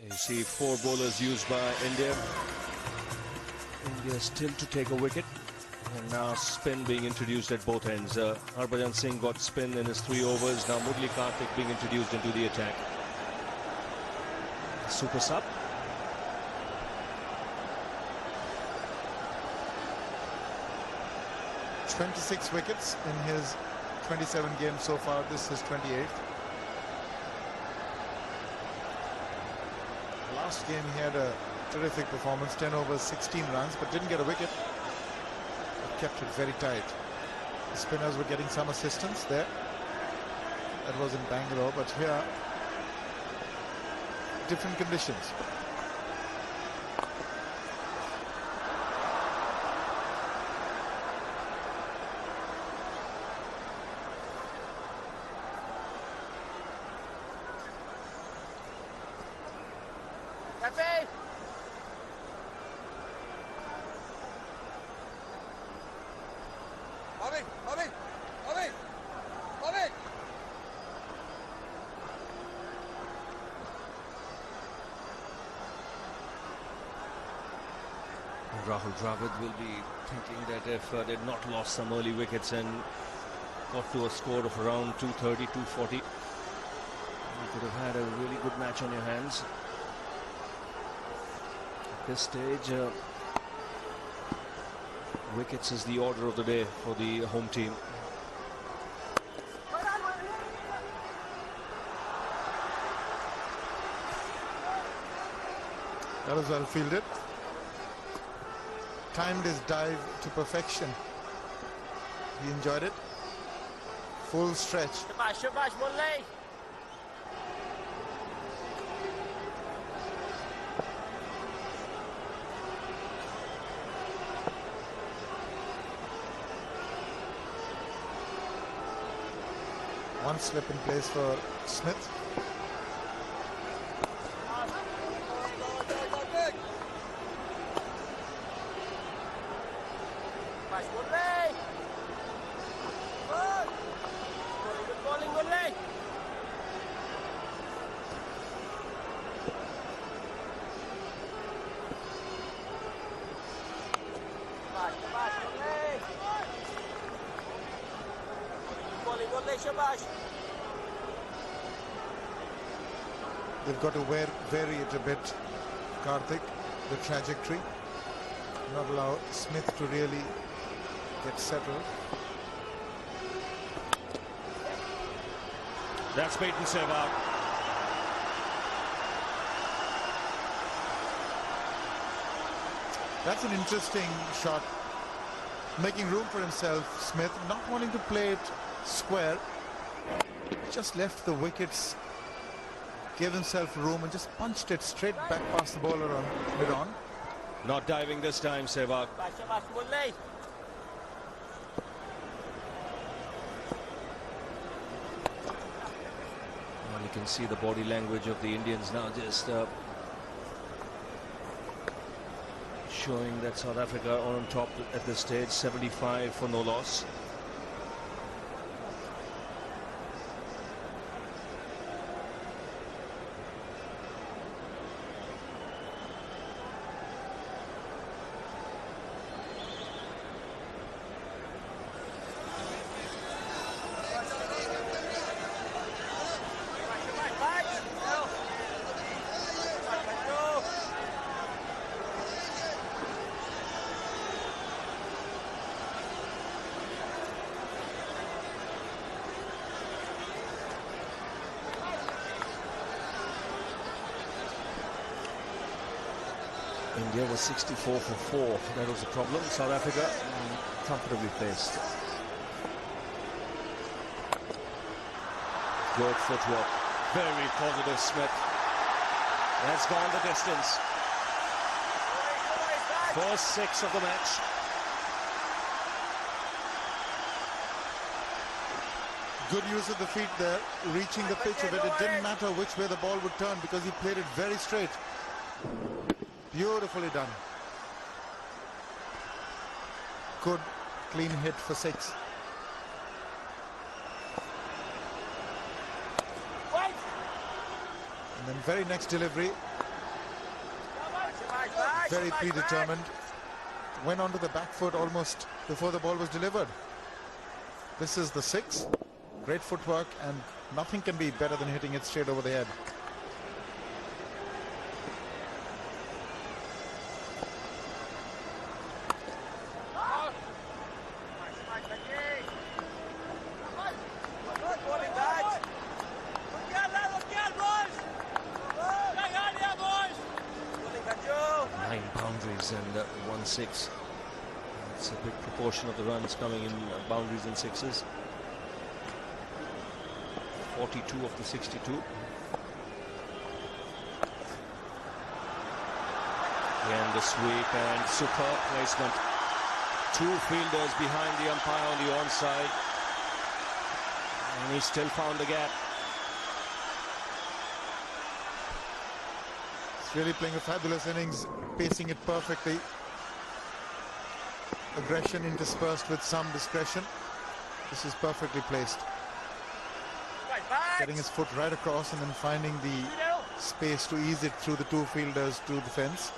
You see 4 bowlers used by India. India still to take a wicket, and now spin being introduced at both ends. Harbhajan Singh got spin in his 3 overs. Now Murali Karthik being introduced into the attack. Super sub. .26 wickets in his 27 games so far. This is 28th. Last game he had a terrific performance, 10 overs, 16 runs, but didn't get a wicket. kept it very tight. The spinners were getting some assistance there. That was in Bangalore, but here, different conditions. Rahul Dravid will be thinking that if they'd not lost some early wickets and got to a score of around 230, 240, you could have had a really good match on your hands. At this stage, wickets is the order of the day for the home team. That was well fielded. Timed his dive to perfection. He enjoyed it. Full stretch. One slip in place for Smith. They've got to vary it a bit, Karthik, the trajectory. Not allow Smith to really get settled. That's beaten Sehwag. That's an interesting shot. Making room for himself, Smith, not wanting to play it square. Just left the wickets, gave himself room and just punched it straight back past the bowler on mid-on. Not diving this time, Sehwag. Well, you can see the body language of the Indians now just showing that South Africa are on top at this stage, 75 for no loss. India was 64 for 4. That was the problem. South Africa comfortably placed. Good footwork. Very positive, Smith. That's gone the distance. First 6 of the match. Good use of the feet there, reaching the pitch of it. It didn't matter which way the ball would turn because he played it very straight. Beautifully done. Good clean hit for 6. And then very next delivery, very predetermined. Went onto the back foot almost before the ball was delivered. This is the 6. Great footwork, and nothing can be better than hitting it straight over the head. Boundaries and 1-6. It's a big proportion of the runs coming in boundaries and sixes. 42 of the 62. Again, the sweep and superb placement. Two fielders behind the umpire on the onside. And he still found the gap. He's really playing a fabulous innings, pacing it perfectly. Aggression interspersed with some discretion. This is perfectly placed. Getting his foot right across and then finding the space to ease it through the two fielders to the fence.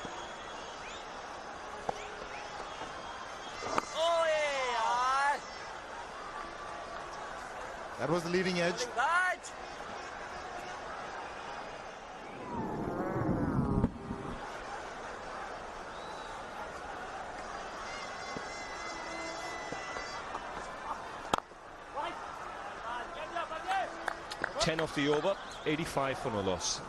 That was the leading edge. Of the over, 85 for no loss.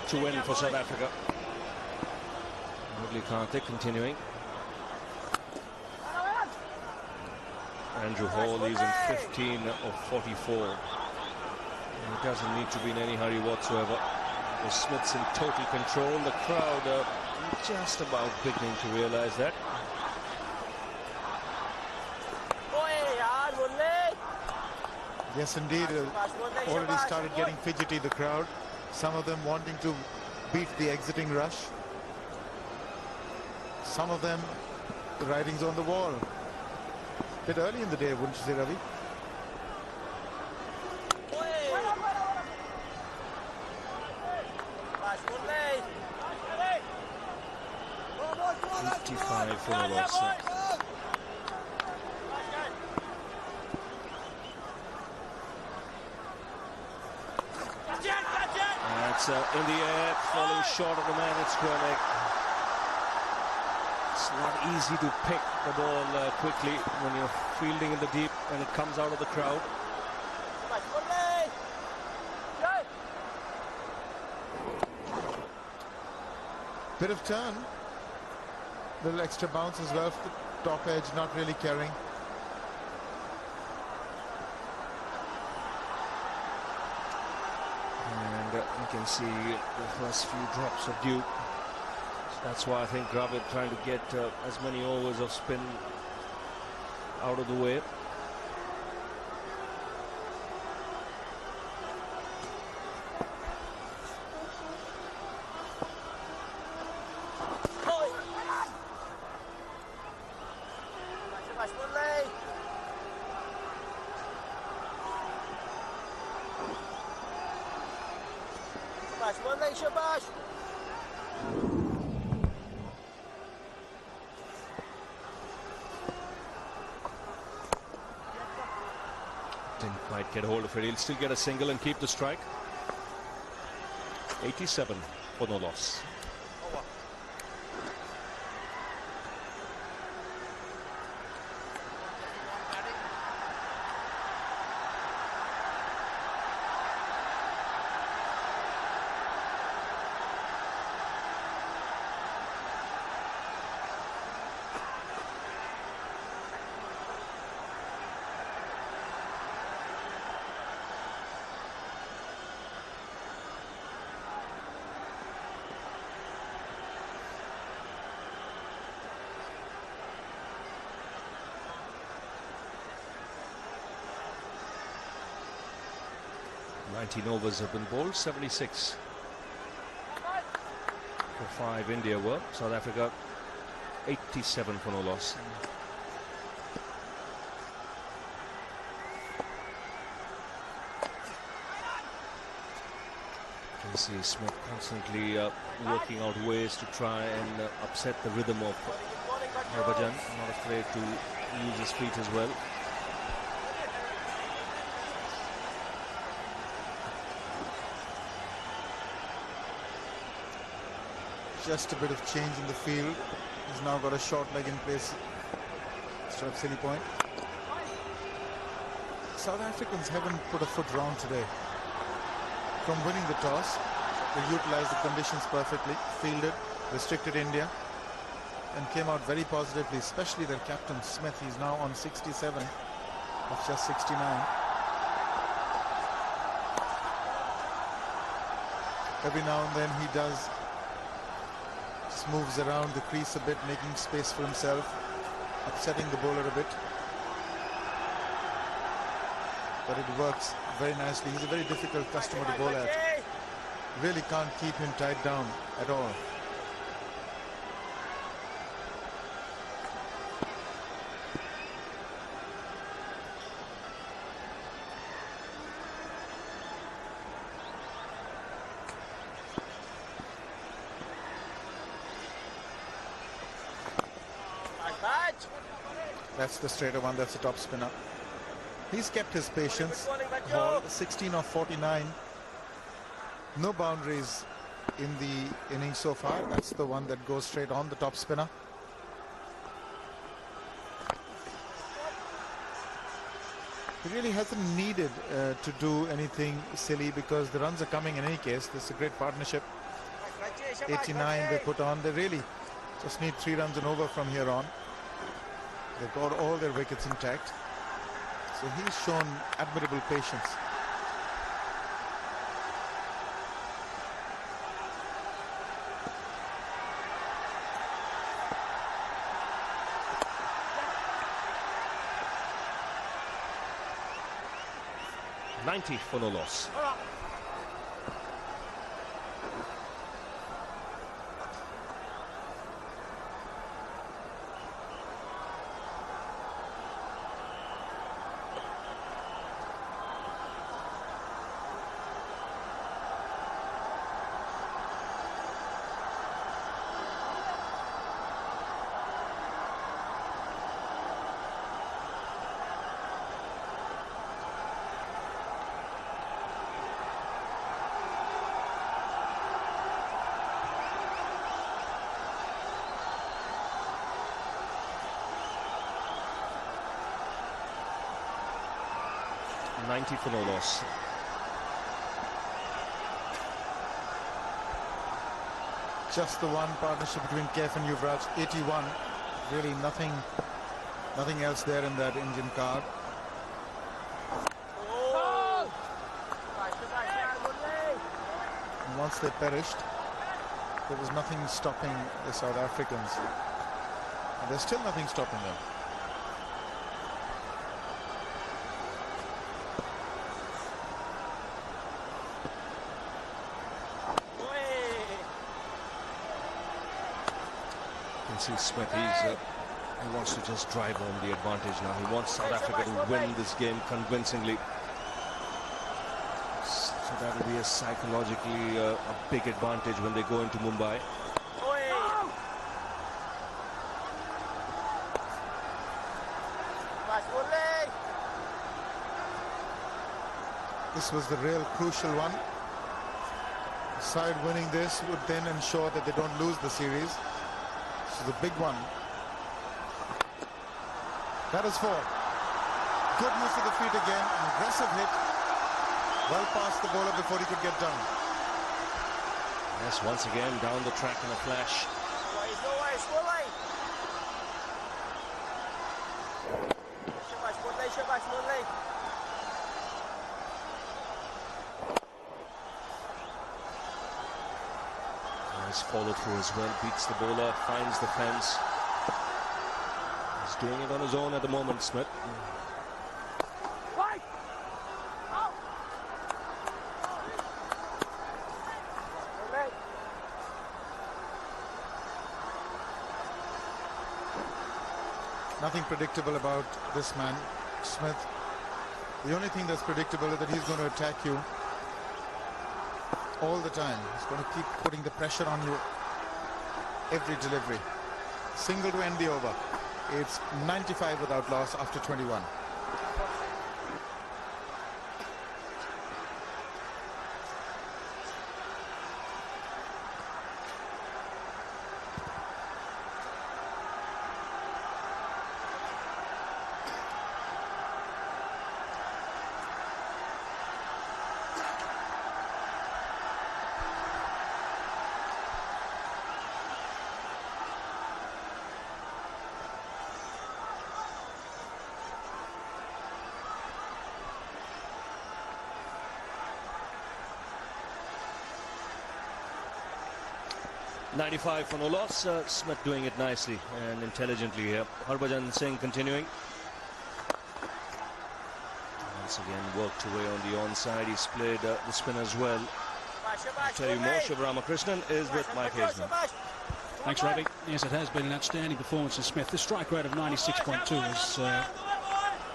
To win for South Africa. Murali Kante continuing. Andrew Hall is in 15 of 44. He doesn't need to be in any hurry whatsoever. The Smiths in total control. The crowd just about beginning to realize that. Yes, indeed. Already started getting fidgety, the crowd. Some of them wanting to beat the exiting rush. Some of them, the writing's on the wall. Bit early in the day, wouldn't you say, Ravi? For the loss. That's in the air, falling short of the man at square leg. It's not easy to pick the ball quickly when you're fielding in the deep and it comes out of the crowd. Bit of turn. Little extra bounce as well for the top edge, not really carrying. And you can see the first few drops of dew. So that's why I think Dravid trying to get as many overs of spin out of the way. Didn't quite get a hold of it. He'll still get a single and keep the strike. 87 for no loss. Overs have been bowled, 76 for 5 India were. South Africa 87 for no loss. You see Smith constantly working out ways to try and upset the rhythm of Harbhajan. Not afraid to use his feet as well. Just a bit of change in the field. He's now got a short leg in place instead of silly point. South Africans haven't put a foot wrong today. From winning the toss, they utilised the conditions perfectly, fielded, restricted India, and came out very positively, especially their captain Smith. He's now on 67 of just 69. Every now and then he does just moves around the crease a bit, making space for himself, upsetting the bowler a bit. But it works very nicely. He's a very difficult customer to bowl at. Really can't keep him tied down at all. That's the straighter one, that's the top spinner. He's kept his patience. Ball 16 of 49. No boundaries in the innings so far. That's the one that goes straight on the top spinner. He really hasn't needed to do anything silly because the runs are coming in any case. This is a great partnership. 89 they put on. They really just need 3 runs and over from here on. They've got all their wickets intact. So he's shown admirable patience. .90 for no loss. .90 for no loss. Just the one partnership between Kef and Yuvraj. 81. Really nothing else there in that Indian card. And once they perished, there was nothing stopping the South Africans. And there's still nothing stopping them. See Smith, he wants to just drive home the advantage now. He wants South Africa to win this game convincingly. So that will be a psychologically a big advantage when they go into Mumbai. This was the real crucial one. The side winning this would then ensure that they don't lose the series. This is a big one. That is 4. Good move to the feet again. An aggressive hit. Well past the bowler before he could get down. Yes, once again down the track in a flash. Nice follow through as well. Beats the bowler, finds the fence. He's doing it on his own at the moment, Smith. Nothing predictable about this man, Smith. The only thing that's predictable is that he's going to attack you all the time. He's going to keep putting the pressure on you every delivery. Single to end the over. It's 95 without loss after 21. .95 for no loss. Smith doing it nicely and intelligently here. Harbhajan Singh continuing. Once again worked away on the onside. He's played the spin as well. I'll tell you more. Shiv Ramakrishnan is with Mike Hazeman. Thanks, Ravi. Yes, it has been an outstanding performance of Smith. The strike rate of 96.2 is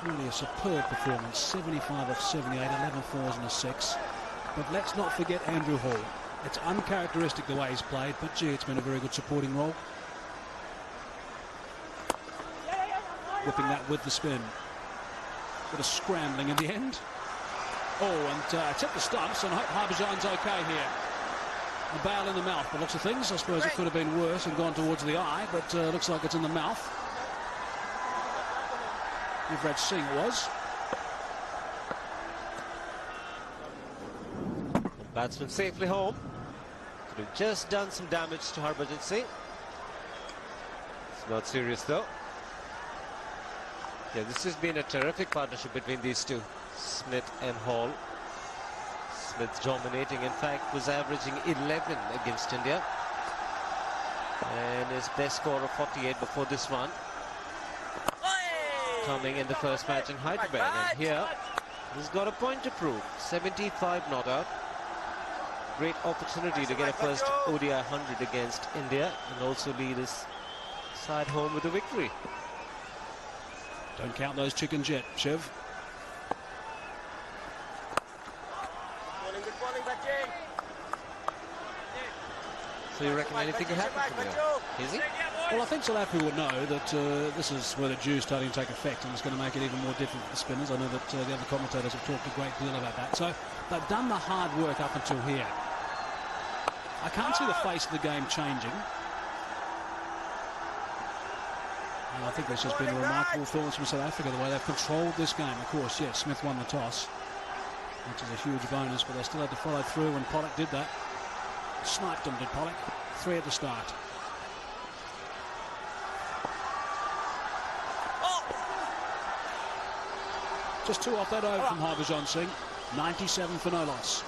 really a superb performance. 75 of 78, 11 fours and a 6. But let's not forget Andrew Hall. It's uncharacteristic the way he's played, but gee, it's been a very good supporting role. Whipping that with the spin. Bit of scrambling in the end. Oh, and it's at the stumps, and I hope Harbhajan's okay here. The bail in the mouth, but looks of things. I suppose it could have been worse and gone towards the eye, but looks like it's in the mouth. Yuvraj Singh was. Batsman safely home. Could have just done some damage to Harbhajan Singh. It's not serious though. Yeah, this has been a terrific partnership between these two, Smith and Hall. Smith dominating, in fact, was averaging 11 against India. And his best score of 48 before this one, coming in the first match in Hyderabad. And here, he's got a point to prove. 75 not out. Great opportunity to get a first ODI 100 against India and also lead his side home with a victory. Don't count those chickens yet, Shiv. So you reckon anything can happen from here? Is he? Well, I think South Africa will know that this is where the dew's starting to take effect, and it's going to make it even more difficult for the spinners. I know that the other commentators have talked a great deal about that. So they've done the hard work up until here. I can't see the face of the game changing. And I think this has been a remarkable performance from South Africa, the way they've controlled this game. Of course, yes, Smith won the toss, which is a huge bonus, but they still had to follow through, and Pollock did that. Sniped them, did Pollock. 3 at the start. Just 2 off that over from Harbhajan Singh. 97 for no loss.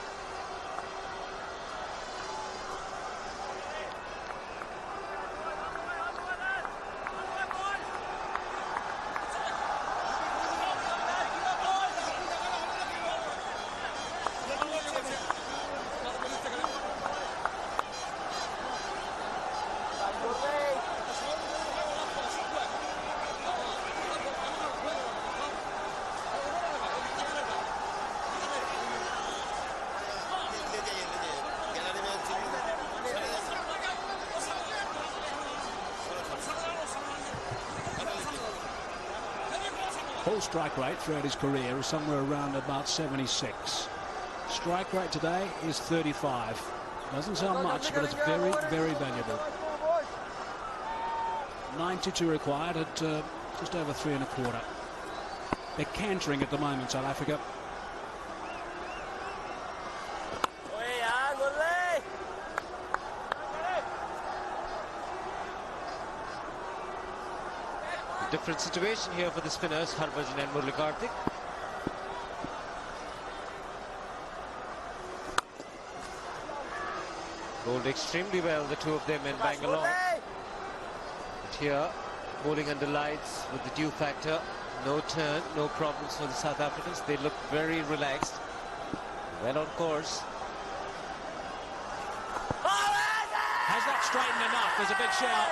Hall's strike rate throughout his career is somewhere around about 76. Strike rate today is 35. Doesn't sound much, but it's very, very valuable. 92 required at just over 3 1/4. They're cantering at the moment, South Africa. Different situation here for the spinners, Harbhajan and Murali Karthik. Bowled extremely well, the two of them, in Bangalore. But here, bowling under lights with the dew factor. No turn, no problems for the South Africans. They look very relaxed. Well on course. Has that straightened enough? There's a big shout.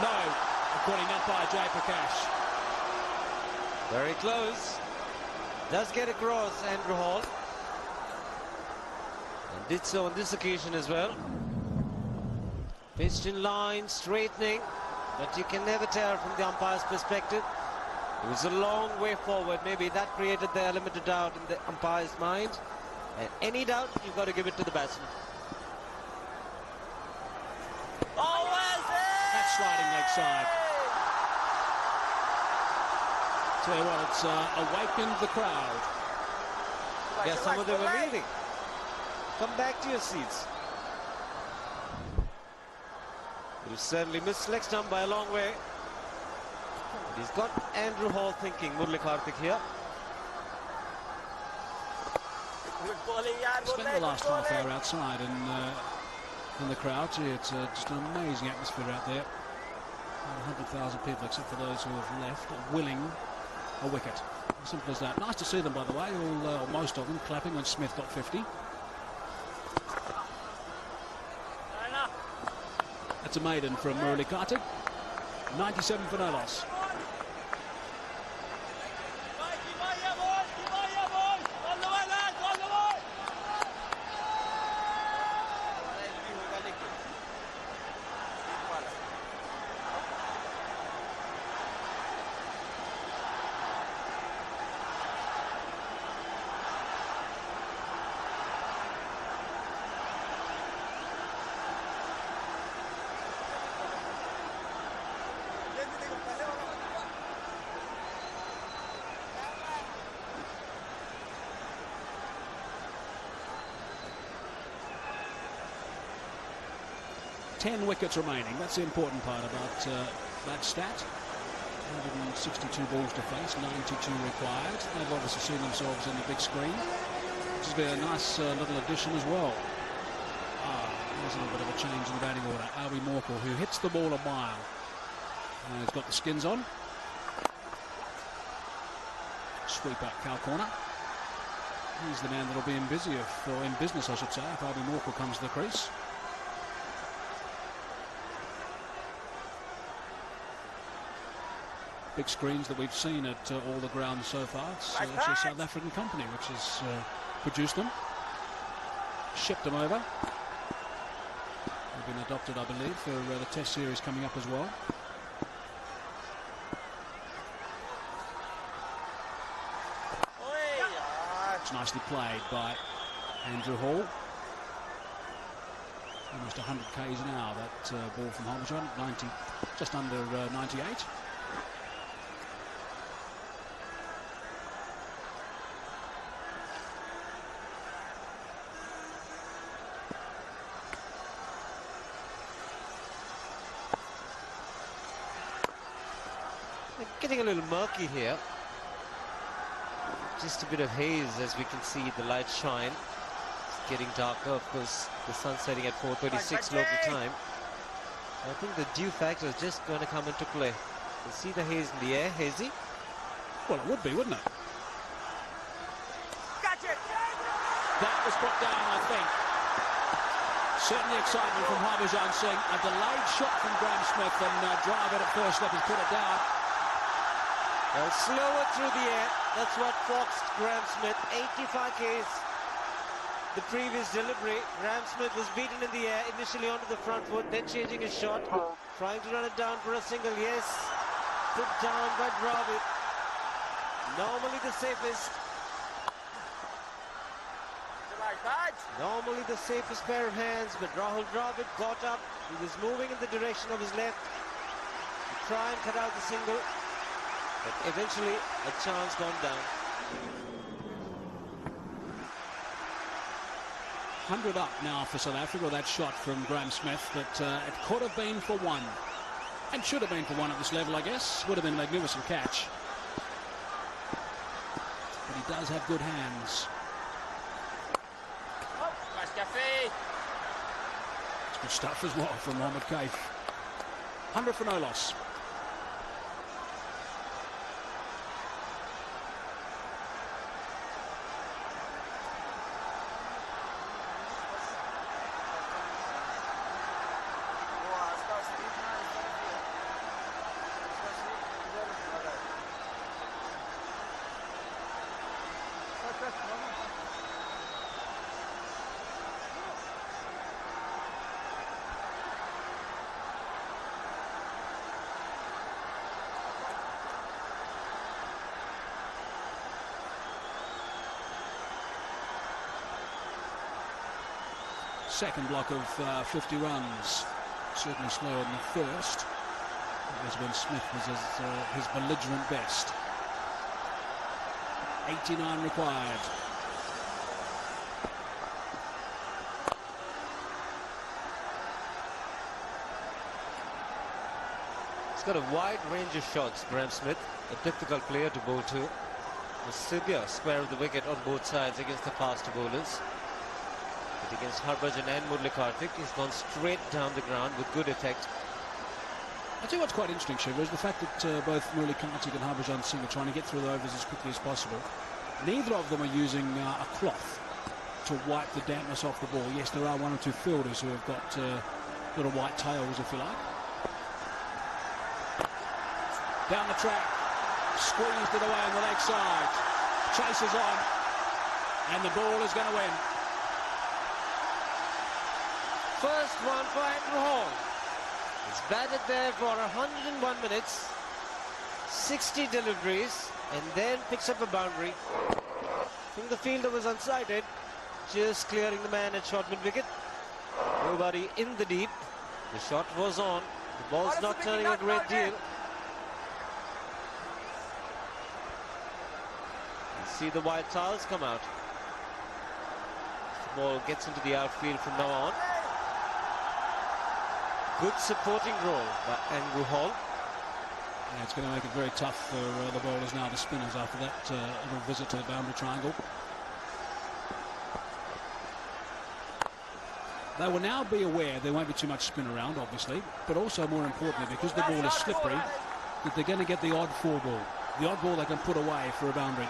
No. According umpire Jay Prakash. Very close. Does get across Andrew Hall. And did so on this occasion as well. Pitched in line, straightening, but you can never tell from the umpire's perspective. It was a long way forward. Maybe that created the element of doubt in the umpire's mind. And any doubt, you've got to give it to the batsman. That's sliding leg side. Tell you what, it's awakened the crowd. Yeah, some of them are leaving. Come back to your seats. He was certainly missed leg stump by a long way. But he's got Andrew Hall thinking, Murli Karthik here. Spent the last half hour outside in the crowd. Gee, it's just an amazing atmosphere out there. 100,000 people, except for those who have left, willing a wicket. Simple as that. Nice to see them, by the way, all, or most of them, clapping when Smith got 50. That's a maiden from Murli Karthik. 97 for no loss. Ten wickets remaining. That's the important part about that stat. 162 balls to face, 92 required. They've obviously seen themselves in the big screen, which has been a nice little addition as well. There's a little bit of a change in the batting order. Albie Morkel, who hits the ball a mile. He's got the skins on. Sweep up cow corner. He's the man that'll be in business, I should say, if Albie Morkel comes to the crease. Big screens that we've seen at all the grounds so far. It's actually a South African company which has produced them, shipped them over. They've been adopted, I believe, for the Test Series coming up as well. It's nicely played by Andrew Hall. Almost 100 k's an hour, that ball from Holmesjohn, just under 98. Getting a little murky here. Just a bit of haze as we can see the light shine. It's getting darker, of course. The sun's setting at 4:36 local time. I think the dew factor is just going to come into play. You see the haze in the air, hazy? Well, it would be, wouldn't it? That was put down, I think. Certainly excitement from Harbhajan Singh. A delayed shot from Graeme Smith, and drive it at first step has put it down. Well, slower through the air. That's what foxed Graeme Smith. 85 k's. The previous delivery, Graeme Smith was beaten in the air, initially onto the front foot, then changing his shot, trying to run it down for a single. Yes, put down by Dravid. Normally the safest. Normally the safest pair of hands, but Rahul Dravid got up. He was moving in the direction of his left to try and cut out the single, but eventually a chance gone down. 100 up now for South Africa. That shot from Graeme Smith, but it could have been for one, and should have been for one at this level, I guess. Would have been a magnificent catch, but he does have good hands. It's good stuff as well from Mohammad Kaif. 100 for no loss. second block of 50 runs. Certainly slower than the first. That was when Smith was his belligerent best. 89 required. He's got a wide range of shots, Graeme Smith, a difficult player to bowl to. A severe square of the wicket on both sides against the faster bowlers. But against Harbhajan and Murali Karthik, he's gone straight down the ground with good effect. I tell you what's quite interesting, Shiva, is the fact that both Murali Karthik and Harbhajan Singh are trying to get through the overs as quickly as possible. Neither of them are using a cloth to wipe the dampness off the ball. Yes, there are one or two fielders who have got little white tails, if you like. Down the track, squeezed it away on the leg side. Chases on, and the ball is going to win. First one for Andrew Hall. He's batted there for 101 minutes, 60 deliveries, and then picks up a boundary. I think the fielder was unsighted, just clearing the man at short mid-wicket. Nobody in the deep. The shot was on. The ball's not turning a great deal. See the white tiles come out. The ball gets into the outfield from now on. Good supporting role by Andrew Hall. Yeah, it's going to make it very tough for the bowlers now, the spinners, after that little visit to the boundary triangle. They will now be aware there won't be too much spin around, obviously, but also more importantly, because the ball is slippery, that they're going to get the odd four ball. The odd ball they can put away for a boundary.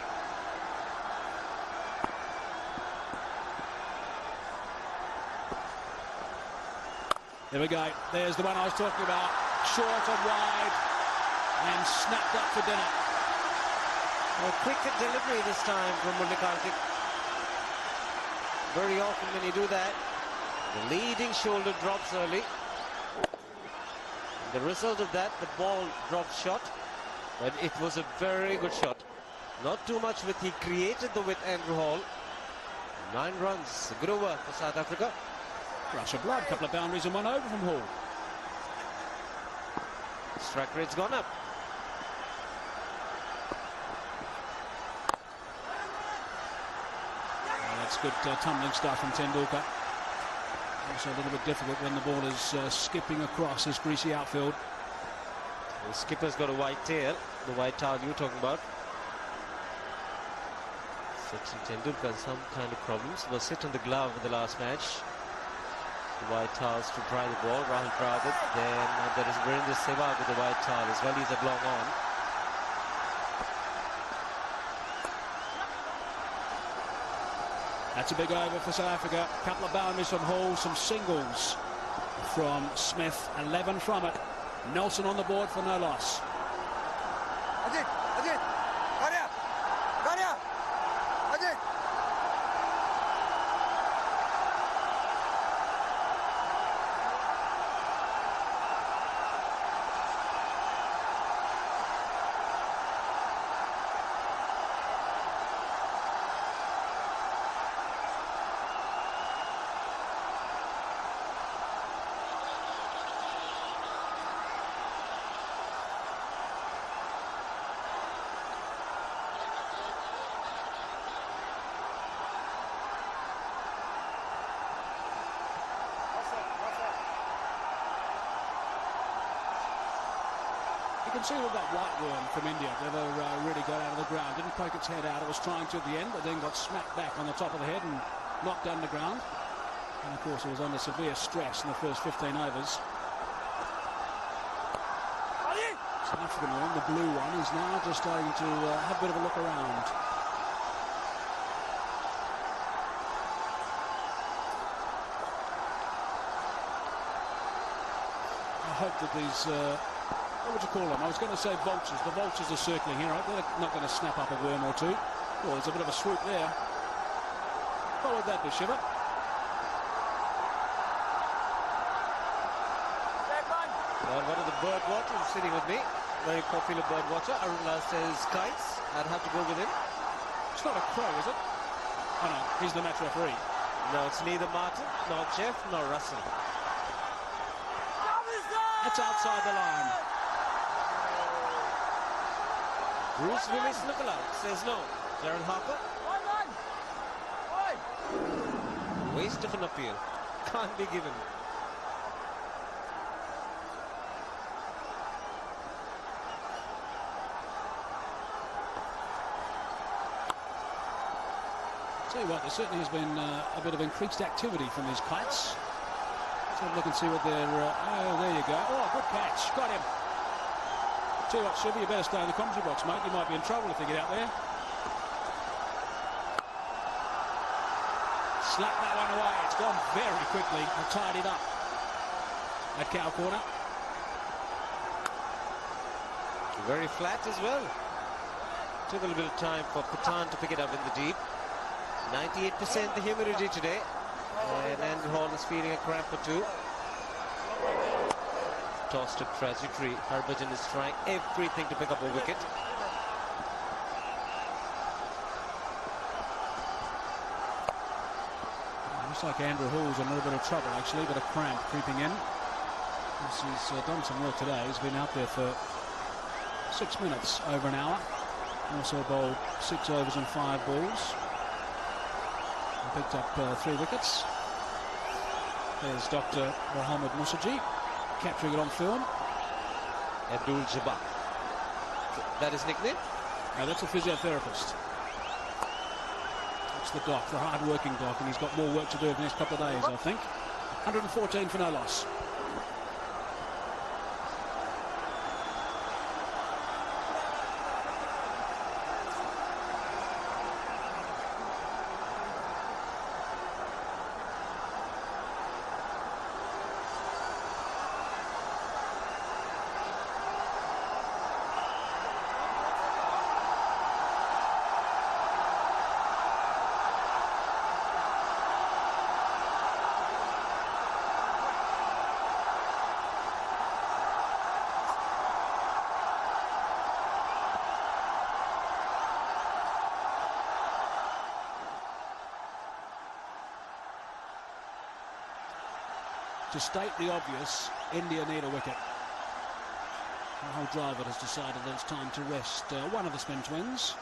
There we go. There's the one I was talking about. Short and wide and snapped up for dinner. A quicker delivery this time from Murali Karthik. Very often when you do that, the leading shoulder drops early. The result of that, the ball dropped short, but it was a very good shot. Not too much width. He created the width, Andrew Hall. 9 runs. A good over for South Africa. Rush of blood, couple of boundaries and one over from Hall. Strike rate's gone up. That's good tumbling stuff from Tendulkar. Also a little bit difficult when the ball is skipping across this greasy outfield. The skipper's got a white tail, the white towel you're talking about. Sachin Tendulkar has some kind of problems. Was hit on the glove in the last match. The white towels to try the ball. Rahul Dravid. Then there is Virendra Sehwag with the white towel as well. He's a long on. That's a big over for South Africa. A couple of boundaries from Hall, some singles from Smith. 11 from it. Nelson on the board for no loss. You can see that white worm from India never really got out of the ground. Didn't poke its head out. It was trying to at the end, but then got smacked back on the top of the head and knocked underground. And of course, it was under severe stress in the first 15 overs. South African one, the blue one, is now just starting to have a bit of a look around. I hope that these, what would you call them? I was going to say vultures. The vultures are circling here. They're not going to snap up a worm or two. Well, there's a bit of a swoop there. What would that be, Shiva? Well, one of the bird watchers sitting with me. Very popular bird watcher. Arunla says kites. I'd have to go with him. It's not a crow, is it? Oh no, he's the match referee. No, it's neither Martin, nor Jeff, nor Russell. That's outside the line. Bruce Willis lookalike says no. Gerald Harper. Waste of an appeal. Can't be given. Tell you what, there certainly has been a bit of increased activity from these kites. Let's have a look and see what they're... oh, there you go. Oh, good catch. Got him. Tell you what, Shivy, you better stay in the commentary box, mate. You might be in trouble if they get out there. Slap that one away. It's gone very quickly and tied it up at cow corner. Very flat as well. Took a little bit of time for Patan to pick it up in the deep. 98% the humidity today. And Andy Hall is feeling a cramp or two. Tossed up trajectory. Harbhajan is trying everything to pick up a wicket. Looks like Andrew Hall's in a little bit of trouble, actually, but a cramp creeping in. He's done some work today. He's been out there for 6 minutes, over an hour. Also bowled 6 overs and 5 balls. And picked up 3 wickets. There's Dr. Mohammed Musaji capturing it on film. Abdul Jabbar. That is nickname? No, that's a physiotherapist. That's the doc, the hard-working doc, and he's got more work to do in the next couple of days, I think. 114 for no loss. To state the obvious, India need a wicket. Rahul Dravid has decided that it's time to rest one of the spin twins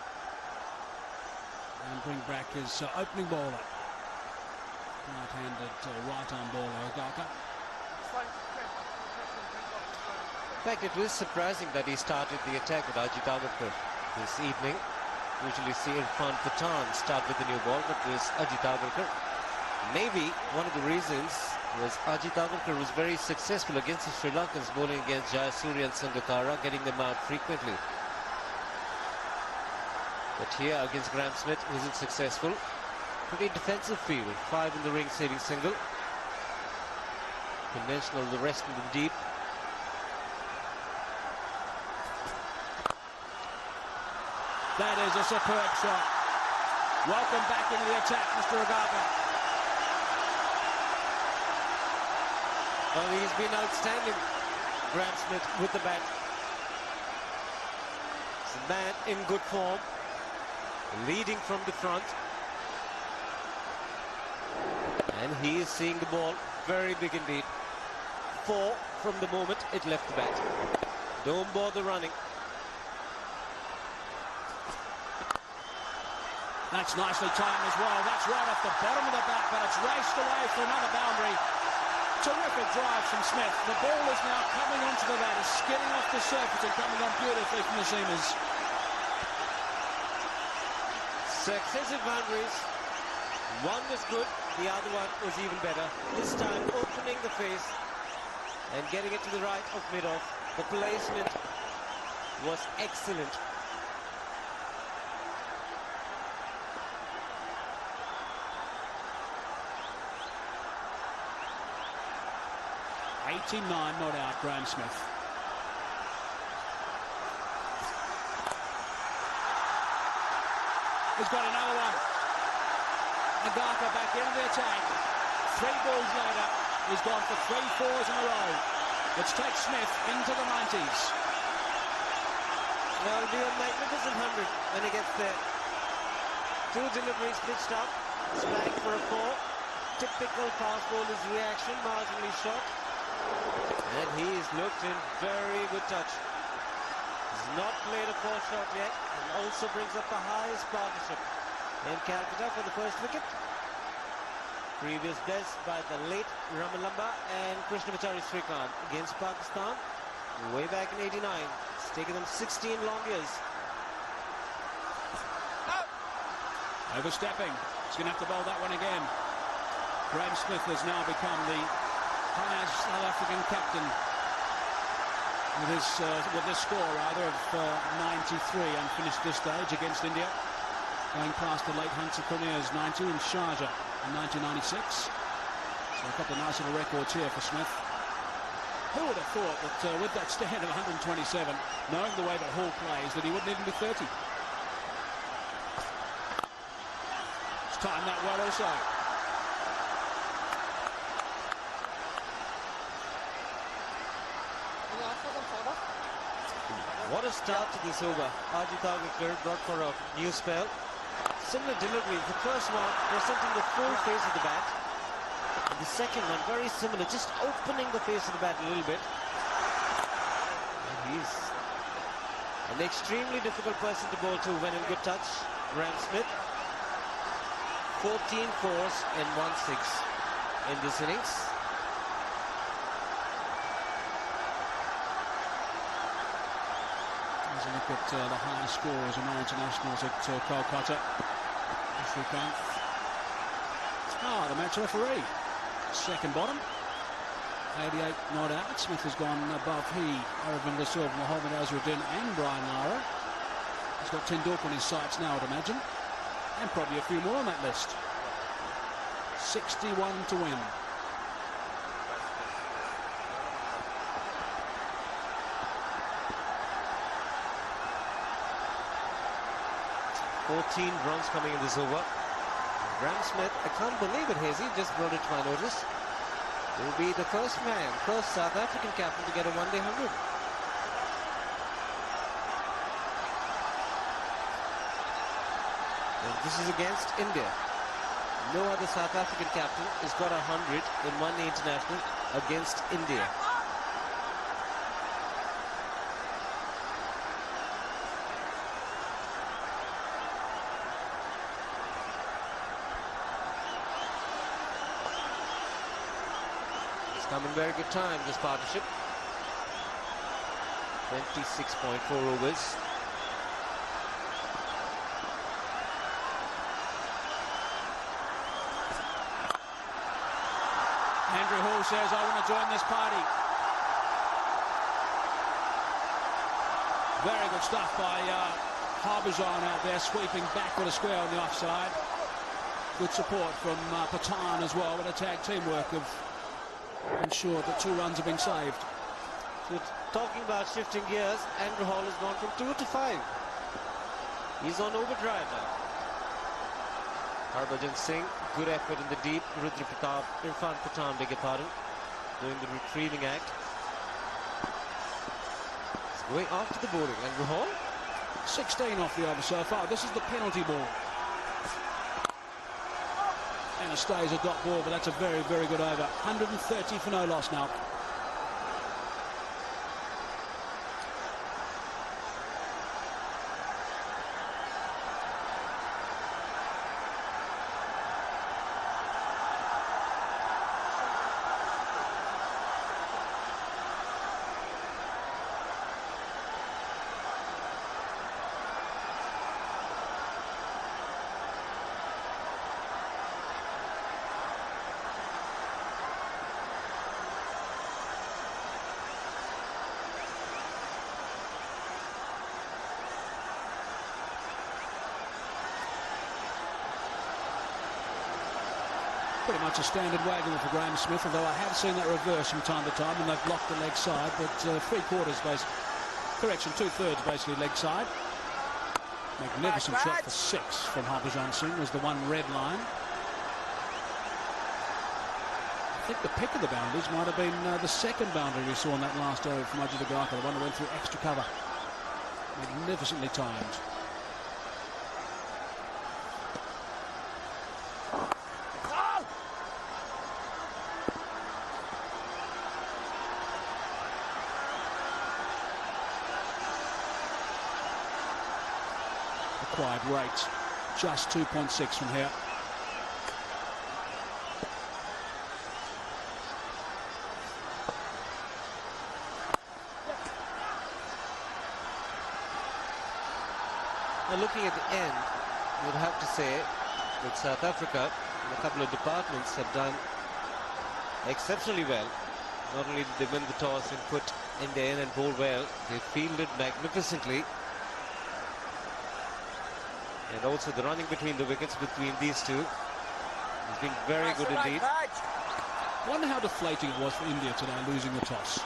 and bring back his opening bowler, right-handed right-arm bowler Agaka. In fact, it was surprising that he started the attack with Ajit Agarkar this evening. Usually see Irfan Pathan start with the new ball, but this Ajit Agarkar. Maybe one of the reasons was Ajit Agarkar was very successful against the Sri Lankans, bowling against Jayasuriya and Sangakkara, getting them out frequently. But here against Graeme Smith, wasn't successful. Pretty defensive field, 5 in the ring, saving single. Conventional, the rest in the deep. That is a superb shot. Welcome back into the attack, Mr. Agaka. Well, he's been outstanding, Graeme Smith, with the bat. He's a man in good form, leading from the front. And he is seeing the ball very big indeed. 4 from the moment it left the bat. Don't bother running. That's nicely timed as well. That's right off the bottom of the bat, but it's raced away for another boundary. Terrific drive from Smith. The ball is now coming onto the bat, is skidding off the surface and coming on beautifully from the seamers. Successive boundaries. One was good, the other one was even better. This time opening the face and getting it to the right of mid-off. The placement was excellent. '89 not out, Graeme Smith. He's got another one. Agaka back into the attack. 3 balls later, he's gone for 3 fours in a row, which takes Smith into the 90s. Well, it'll be a magnificent 100 when he gets there. 2 deliveries pitched up. Spang for a 4. typical fast bowler's reaction, marginally short. And he's looked in very good touch. He's not played a four shot yet, and also brings up the highest partnership in Calcutta for the first wicket. Previous best by the late Ramalamba and Krishnamachari Srikanth against Pakistan way back in '89. It's taken them 16 long years. Overstepping. He's going to have to bowl that one again. Graeme Smith has now become the highest South African captain with this score rather of 93 unfinished this stage against India, going past the late Hunter Premier's 90 in Sharjah in 1996. So a couple of nice little records here for Smith. Who would have thought that with that stand of 127, knowing the way that Hall plays, that he wouldn't even be 30? He's timed that well also. What a start to this over. Ajit Agakar brought for a new spell. Similar delivery. The first one presenting the full face of the bat. And the second one very similar, just opening the face of the bat a little bit. And he's an extremely difficult person to bowl to when in good touch. Graeme Smith. 14 fours and 1 6 in this innings. As a look at the high scores among internationals at Kolkata. Srikanth. The match referee. Second bottom. 88 not out. Smith has gone above he, Aravind Silva, Mohammad Azharuddin and Brian Lara. He's got Tendulkar on his sights now, I'd imagine. And probably a few more on that list. 61 to win. Runs coming in this over. Graeme Smith, I can't believe it, Hazy, just brought it to my notice. Will be the first South African captain to get a one-day 100. And this is against India. No other South African captain has got 100 in one-day international against India. Come in very good time, this partnership. 26.4 overs. Andrew Hall says, I want to join this party. Very good stuff by Harbhajan out there, sweeping back with a square on the offside. Good support from Patan as well, with a tag teamwork of ensure that 2 runs have been saved. So talking about shifting gears, Andrew Hall has gone from 2 to 5. He's on overdrive now. Harbhajan Singh, good effort in the deep. Rudra Pratap, Irfan Pathan, beg your pardon, doing the retrieving act. He's going after the bowling. Andrew Hall. 16 off the over so far. This is the penalty ball. And it stays a dot ball, but that's a very, very good over. 130 for no loss now. Pretty much a standard waggle for Graeme Smith, although I have seen that reverse from time to time, and they've blocked the leg side, but 3/4 basically, correction, 2/3 basically leg side. Magnificent shot for 6 from Harbhajan Singh was the one red line. I think the pick of the boundaries might have been the second boundary we saw in that last over from Ajit Agakar, the one that went through extra cover. Magnificently timed. required rate. Just 2.6 from here. Now looking at the end, you'd have to say that South Africa in a couple of departments have done exceptionally well. Not only did they win the toss and put India in and bowl well, they fielded magnificently. And also the running between the wickets between these two has been very good indeed. I wonder how deflating it was for India today, losing the toss.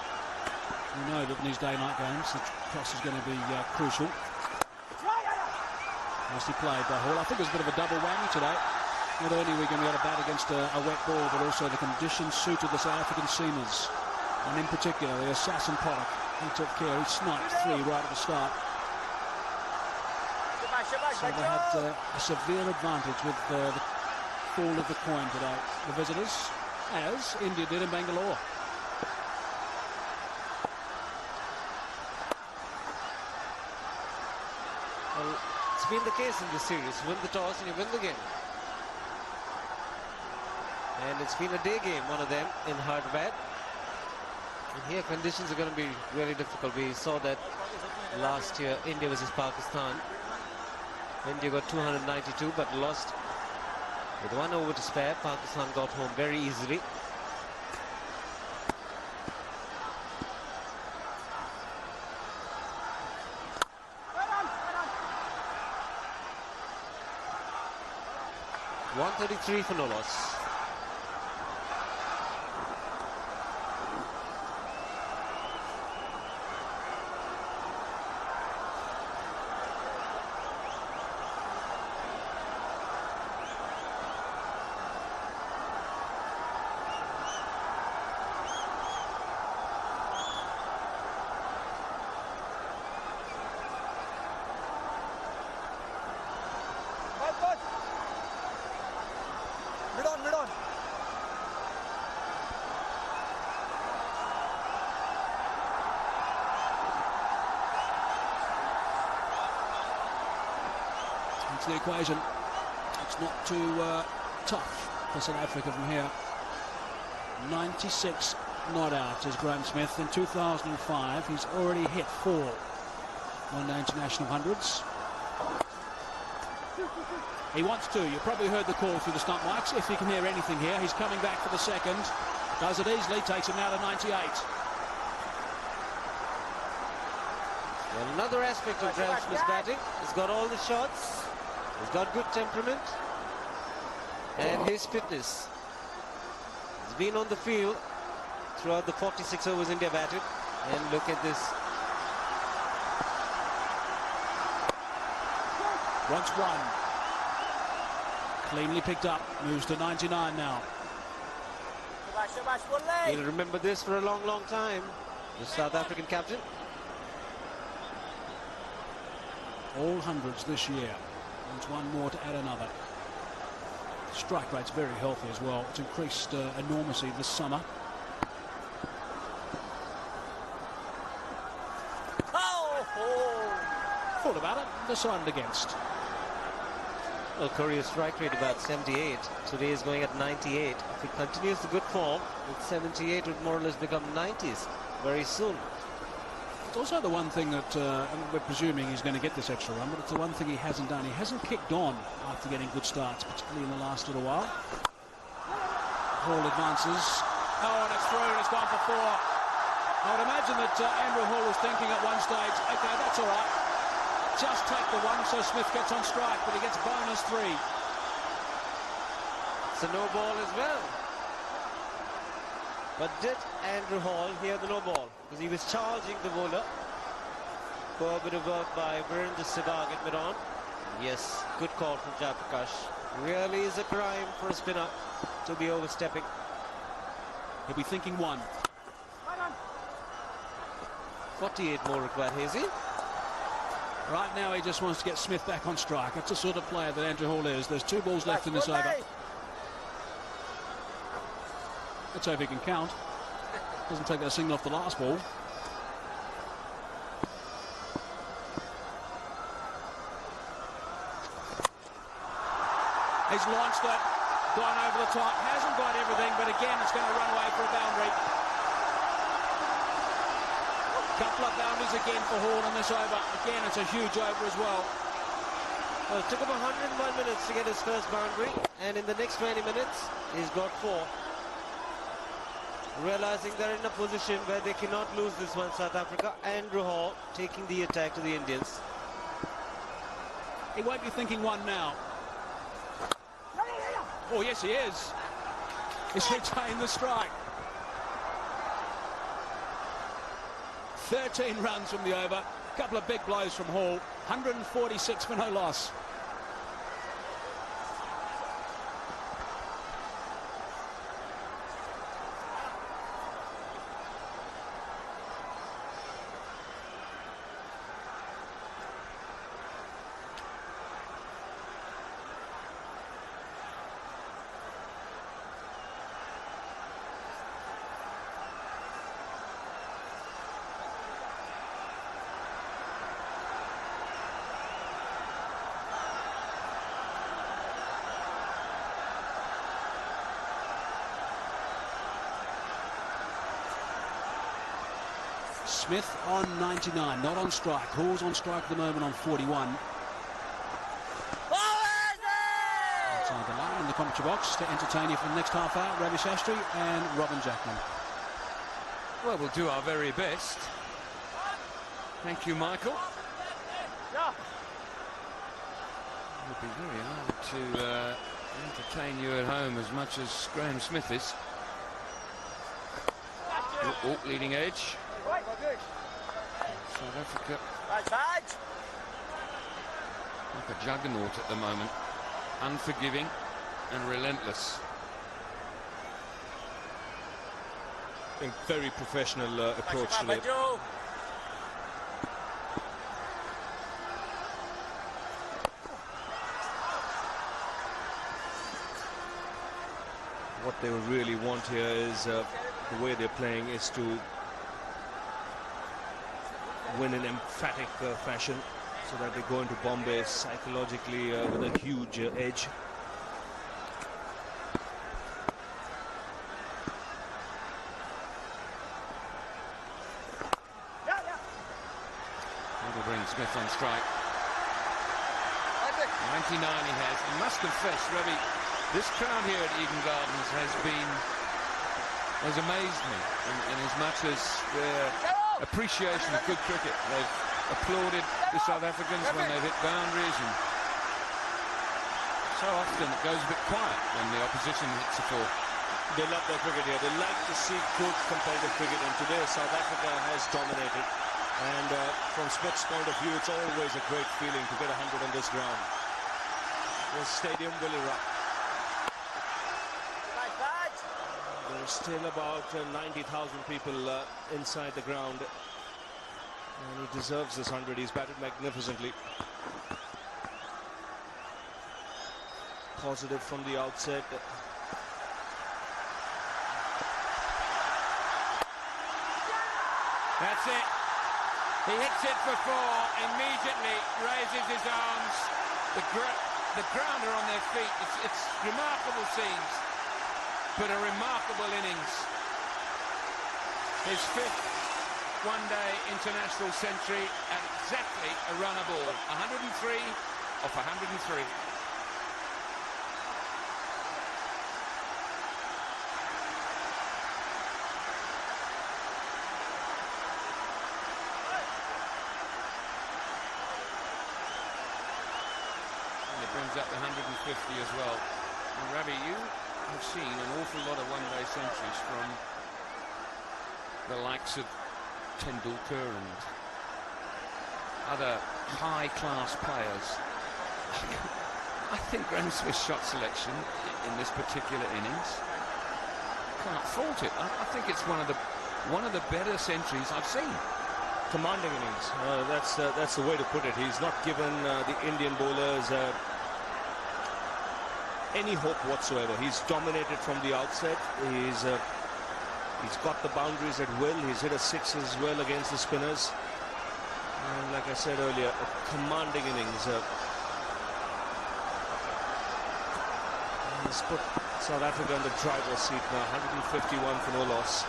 We know that in these day-night games, the toss is going to be crucial. Nicely played by Hall. I think it was a bit of a double whammy today. Not only are we going to be able to bat against a wet ball, but also the conditions suited the South African seamers. And in particular, the assassin product. He took care. He sniped 3 right at the start. So they had a severe advantage with the fall of the coin today, the visitors, as India did in Bangalore. Well, it's been the case in this series. Win the toss and you win the game. And it's been a day game, one of them, in Hyderabad. And here conditions are going to be really difficult. We saw that last year, India versus Pakistan. India got 292 but lost with 1 over to spare. Pakistan got home very easily. .133 for no loss. The equation. It's not too tough for South Africa from here. 96 not out is Graeme Smith. In 2005 he's already hit 4 one-day international hundreds. He wants to. You probably heard the call through the stump mics. If you can hear anything here, he's coming back for the second. Does it easily, takes him now to 98. Well, another aspect of Graeme Smith's batting, he's got all the shots. He's got good temperament and his fitness. He's been on the field throughout the 46 overs India batted. And look at this. Once one. Cleanly picked up. Moves to 99 now. He'll remember this for a long, long time. The South African captain. All hundreds this year. There's one more to add another. Strike rate's very healthy as well. It's increased enormously this summer. Thought about it, decided against. Well, Korea's strike rate about 78. Today is going at 98. If he continues the good form, with 78 would more or less become 90s very soon. It's also the one thing that we're presuming he's going to get this extra run, but it's the one thing he hasn't done. He hasn't kicked on after getting good starts, particularly in the last little while. Hall advances. Oh, and it's through, and it's gone for 4. I would imagine that Andrew Hall was thinking at one stage, okay, that's all right. Just take the 1 so Smith gets on strike, but he gets bonus 3. It's a no ball as well. But did Andrew Hall hear the no ball? Because he was charging the bowler. For a bit of work by Virendra Sehwag at mid-on. Yes, good call from Jayaprakash. Really is a crime for a spinner to be overstepping. He'll be thinking 1. 48 more required, Hazy. Right now he just wants to get Smith back on strike. That's the sort of player that Andrew Hall is. There's 2 balls left in this over. Let's hope he can count. Doesn't take that single off the last ball. He's launched it, gone over the top, hasn't got everything, but again it's going to run away for a boundary. Couple of boundaries again for Hall in this over. Again, it's a huge over as well. Well, it took him 101 minutes to get his first boundary, and in the next 20 minutes, he's got 4. Realizing they're in a position where they cannot lose this one, South Africa. Andrew Hall taking the attack to the Indians. He won't be thinking one now. Oh, yes, he is. He's retained the strike. 13 runs from the over. A couple of big blows from Hall. 146 for no loss. Smith on 99, not on strike. Hall's on strike at the moment on 41. Outside the line in the commentary box to entertain you for the next half hour, Ravi Shastri and Robin Jackman. Well, we'll do our very best. Thank you, Michael. It would be very hard to entertain you at home as much as Graeme Smith is. Oh, leading edge. South Africa like a juggernaut at the moment, unforgiving and relentless. I think very professional approach today. What they really want here is the way they're playing is to win in emphatic fashion, so that they go into Bombay psychologically with a huge edge. That'll bring Smith on strike. 99 he has. I must confess, Ravi, this crowd here at Eden Gardens has amazed me in as much as their appreciation of good cricket. They've applauded the South Africans when they've hit boundaries, and so often it goes a bit quiet when the opposition hits a 4. They love their cricket here. They like to see good competitive cricket, and today South Africa has dominated. And from Smith's point of view, it's always a great feeling to get 100 on this ground. The stadium will erupt. There's still about 90,000 people inside the ground, and he deserves this 100. He's batted magnificently. Positive from the outset. That's it. He hits it for 4, immediately raises his arms. The grounder on their feet. It's remarkable scenes, but a remarkable innings. His 5th one-day international century at exactly a run a ball. 103 off 103. Brings up the 150 as well. And Ravi, you have seen an awful lot of one-day centuries from the likes of Tendulkar and other high-class players. I think Graeme Smith's shot selection in this particular innings, can't fault it. I think it's one of the better centuries I've seen. Commanding innings. That's the way to put it. He's not given the Indian bowlers any hope whatsoever. He's dominated from the outset. He's got the boundaries at will. He's hit a 6 as well against the spinners. And like I said earlier, a commanding innings. He's put South Africa in the driver's seat now. 151 for no loss.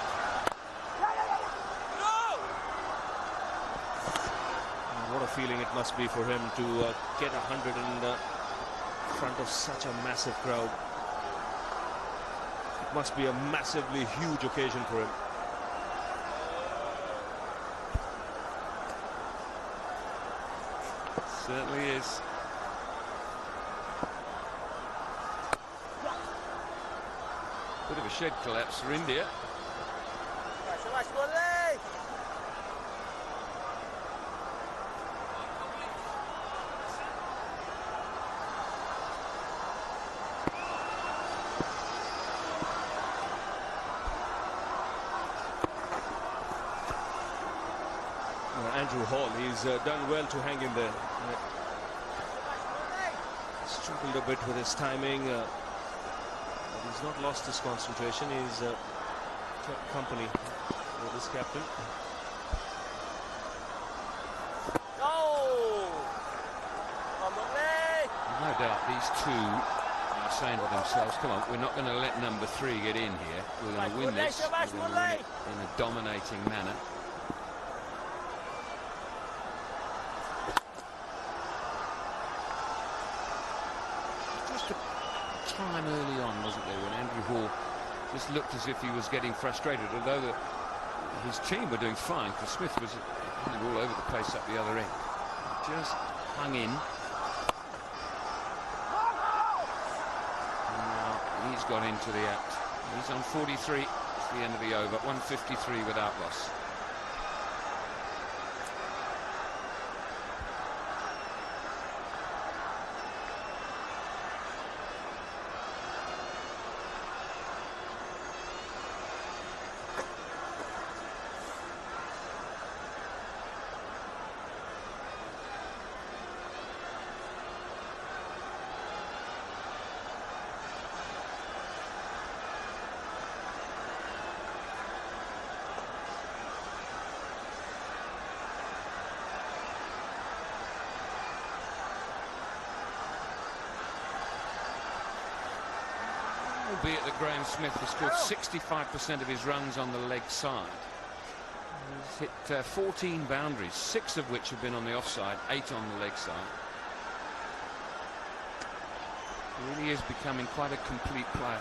And what a feeling it must be for him to get 100 in front of such a massive crowd. It must be a massively huge occasion for him. Certainly is. Bit of a shed collapse for India. Andrew Hall, he's done well to hang in there. Struggled a bit with his timing. But he's not lost his concentration. He's kept company with his captain. No doubt these two are saying to themselves, come on, we're not going to let number 3 get in here. We're going to win this. We're going to win it in a dominating manner. Just a time early on, wasn't there, when Andrew Hall just looked as if he was getting frustrated, although his team were doing fine, because Smith was kind of all over the place up the other end. Just hung in. He's gone into the act. He's on 43. It's the end of the over. 153 without loss. Albeit that Graeme Smith has scored 65% of his runs on the leg side. He's hit 14 boundaries, 6 of which have been on the offside, 8 on the leg side. He really is becoming quite a complete player.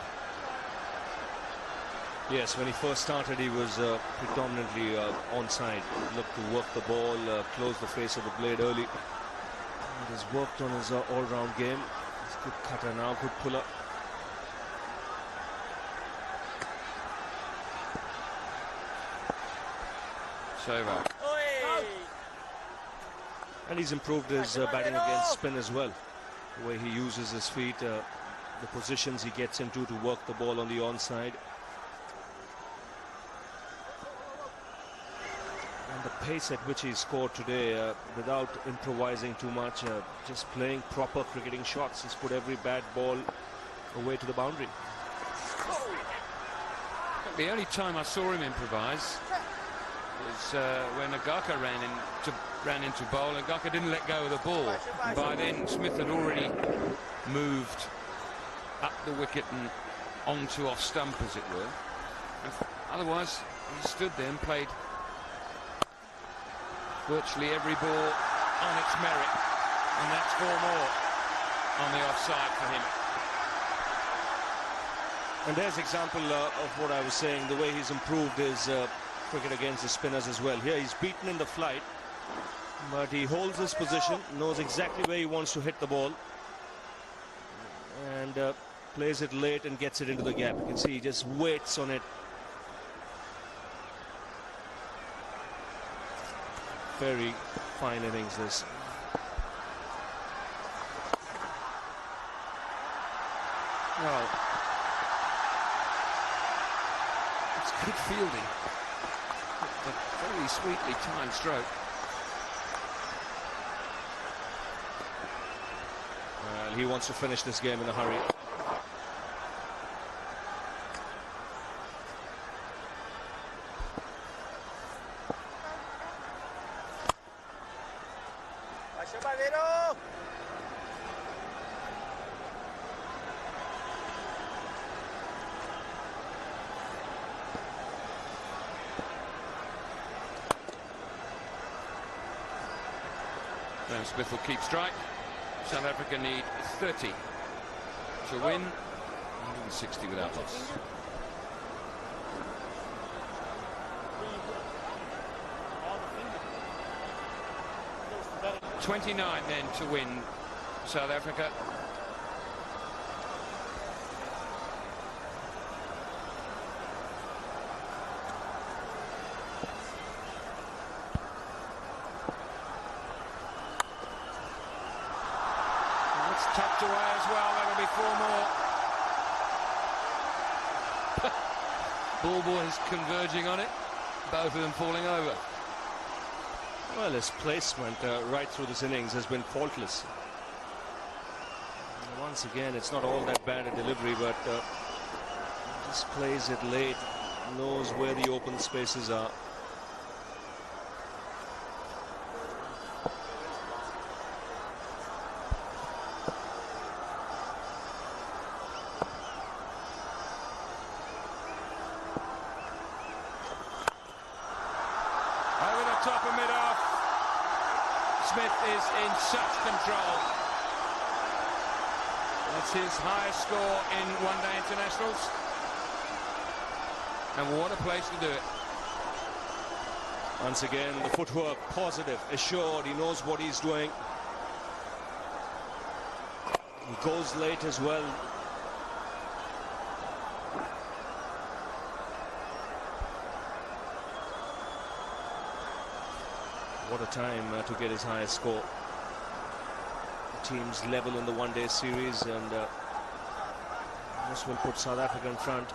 Yes, when he first started, he was predominantly onside. He looked to work the ball, close the face of the blade early. He has worked on his all-round game. He's a good cutter now, good puller. Over. And he's improved his batting against spin as well. The way he uses his feet, the positions he gets into to work the ball on the onside. And the pace at which he scored today, without improvising too much, just playing proper cricketing shots. He's put every bad ball away to the boundary. The only time I saw him improvise was when Agaka ran into bowl, and Agaka didn't let go of the ball. And by then Smith had already moved up the wicket and onto off stump, as it were. And otherwise he stood there and played virtually every ball on its merit, and that's 4 more on the offside for him. And there's example of what I was saying, the way he's improved his cricket against the spinners as well. Here he's beaten in the flight, but he holds his position, knows exactly where he wants to hit the ball, and plays it late and gets it into the gap. You can see he just waits on it. Very fine innings this. Well, it's good fielding. A very sweetly timed stroke. Well, he wants to finish this game in a hurry. Graeme Smith will keep strike. South Africa need 30 to win. 160 without loss. 29 then to win South Africa. It's tucked away as well. That'll be 4 more. Ball boys converging on it. Both of them falling over. Well, his placement right through this innings has been faultless. And once again, it's not all that bad a delivery, but just plays it late, knows where the open spaces are. Over the top of mid-off. Smith is in such control. That's his highest score in one-day internationals. And what a place to do it. Once again, the footwork positive, assured, he knows what he's doing. He goes late as well. What a time to get his highest score. The team's level in the one-day series, and this will put South Africa in front.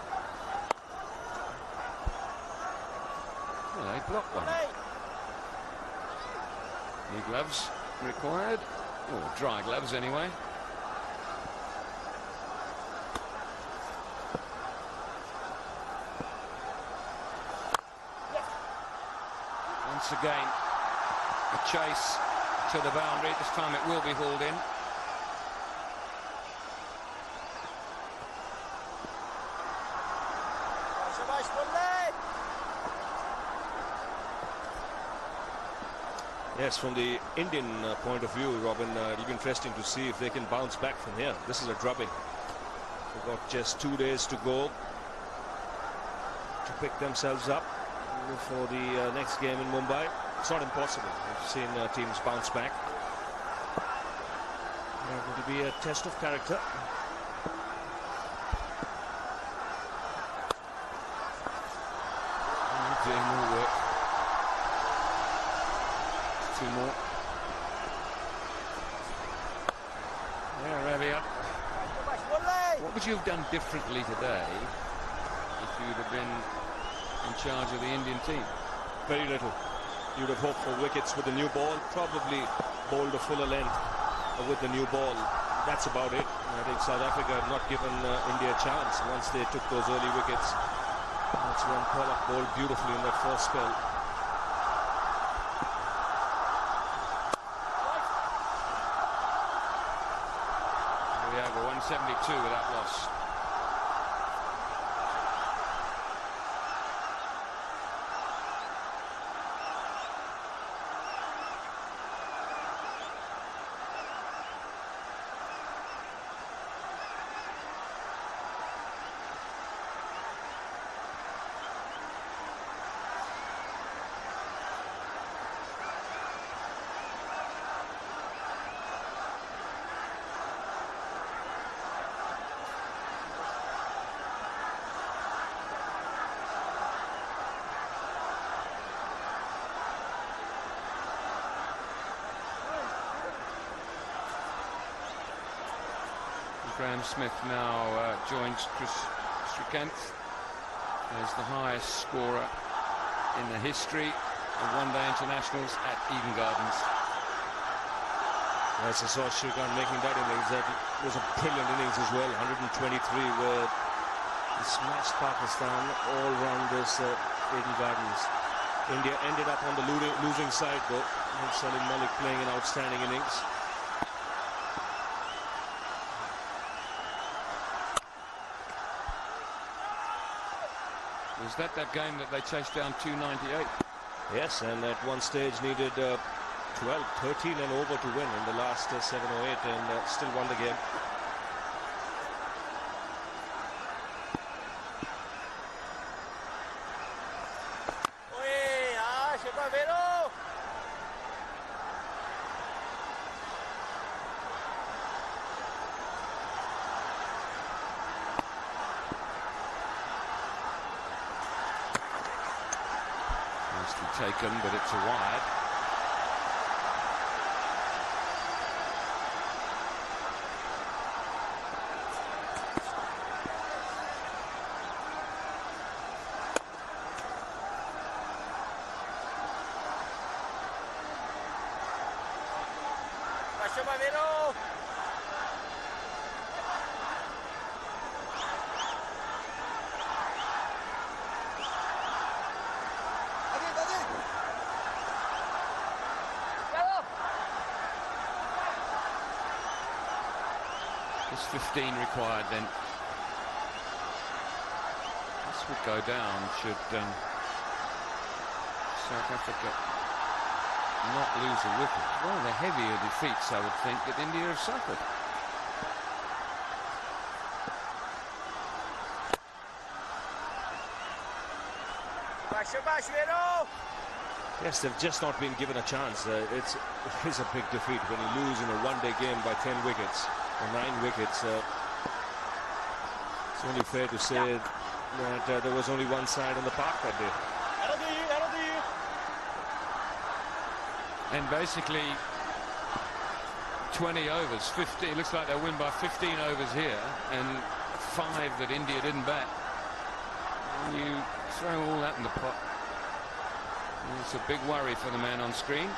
Well, they blocked one. New gloves required. Or dry gloves anyway. Once again, a chase to the boundary. This time it will be hauled in. Yes, from the Indian point of view, Robin, it'll be interesting to see if they can bounce back from here. This is a drubbing. They've got just 2 days to go to pick themselves up for the next game in Mumbai. It's not impossible. We've seen teams bounce back. It's going to be a test of character. Doing more work. 2 more. Yeah, Ravi up. What would you have done differently today if you'd have been in charge of the Indian team? Very little. You'd have hoped for wickets with the new ball, probably bowled a fuller length with the new ball. That's about it. I think South Africa had not given India a chance once they took those early wickets. That's when Pollock bowled beautifully in that first spell. Here we go, 172 without loss. Graeme Smith now joins Chris Srikanth as the highest scorer in the history of one-day internationals at Eden Gardens. Yes, I saw Srikanth making that innings. That was a brilliant innings as well. 123, where he smashed Pakistan all around this Eden Gardens. India ended up on the losing side though. Salim Malik playing an outstanding innings. Was that game that they chased down 298? Yes, and at one stage needed 12, 13 and over to win in the last 7 or 8, and still won the game. Nicely taken, but it's a wide. There's 15 required then. This would go down should South Africa not lose a wicket. One of the heavier defeats, I would think, that India have suffered. Yes, they've just not been given a chance. It is a big defeat when you lose in a one-day game by 10 wickets or 9 wickets. It's only fair to say that there was only one side on the park that day. And basically 20 overs, 50. It looks like they'll win by 15 overs here, and 5 that India didn't bat. And you throw all that in the pot. It's a big worry for the man on screen.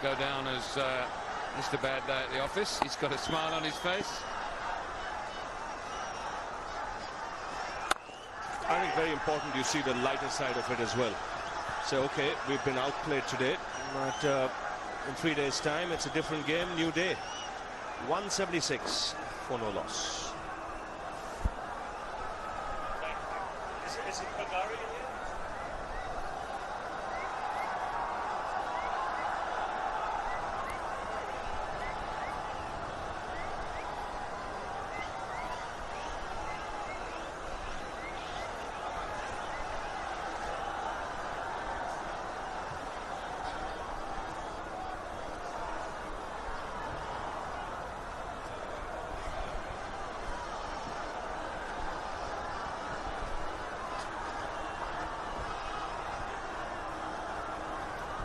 Go down as Mr. Bad Day at the office. He's got a smile on his face. I think very important you see the lighter side of it as well. So, okay, we've been outplayed today, but in 3 days' time, it's a different game, new day. 176 for no loss. Is it Bagari in here?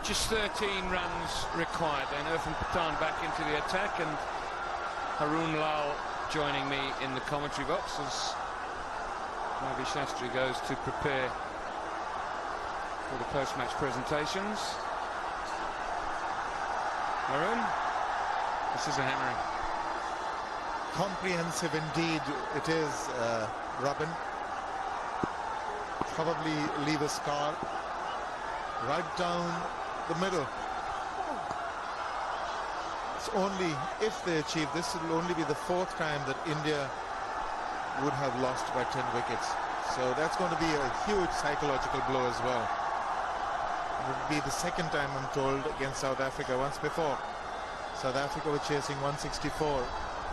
Just 13 runs required then. Irfan Pathan back into the attack, and Haroon Lal joining me in the commentary box as Ravi Shastri goes to prepare for the post-match presentations. Haroon, this is a hammering. Comprehensive indeed it is, Robin. Probably leave a scar right down the middle. It's only if they achieve this, it will only be the 4th time that India would have lost by 10 wickets. So that's going to be a huge psychological blow as well. It would be the 2nd time, I'm told, against South Africa. Once before, South Africa were chasing 164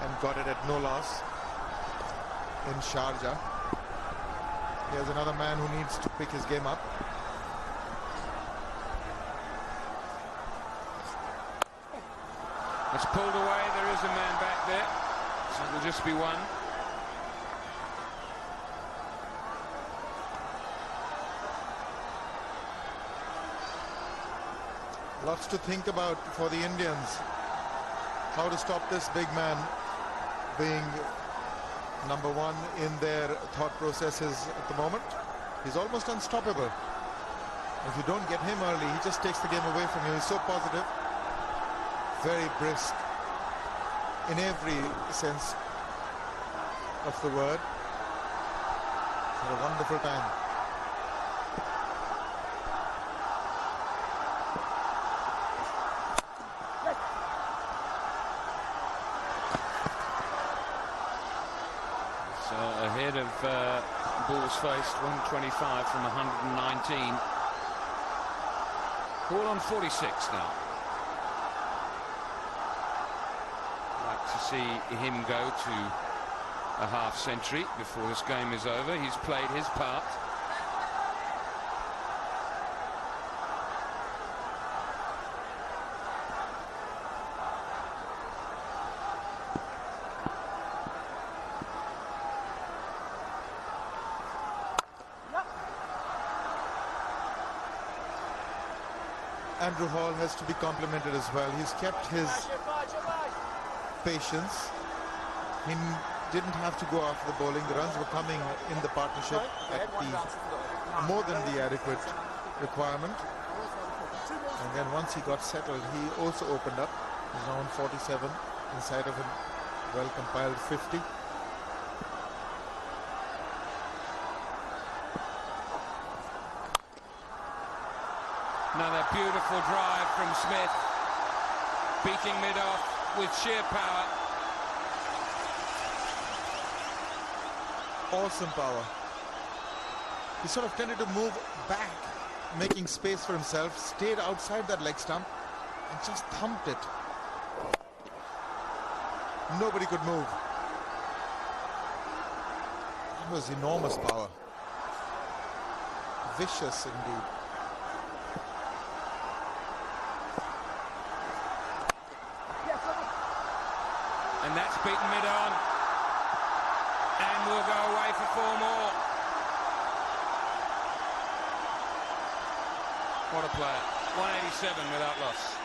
and got it at no loss in Sharjah. Here's another man who needs to pick his game up. It's pulled away. There is a man back there, so it will just be one. Lots to think about for the Indians. How to stop this big man being number 1 in their thought processes at the moment. He's almost unstoppable. If you don't get him early, he just takes the game away from you. He's so positive. Very brisk in every sense of the word. Had a wonderful time. So ahead of balls faced, 125 from 119. Ball on 46 now. Like to see him go to a half century before this game is over. He's played his part. Andrew Hall has to be complimented as well. He's kept his patience. He didn't have to go after the bowling. The runs were coming in the partnership at the more than the adequate requirement. And then once he got settled, he also opened up. He's now on 47 inside of a well-compiled 50. Another beautiful drive from Smith, beating mid-off with sheer power. Awesome power. He sort of tended to move back, making space for himself, stayed outside that leg stump and just thumped it. Nobody could move. That was enormous power. Vicious indeed. And that's beaten mid-on. And we'll go away for 4 more. What a player. 187 without loss.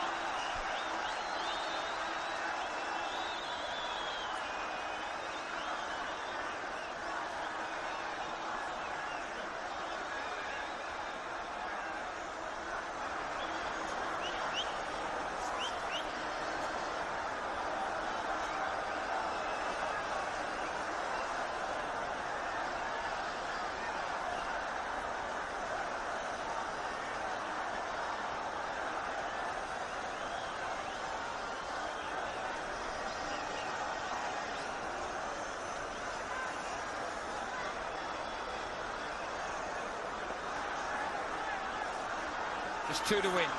Just 2 to win.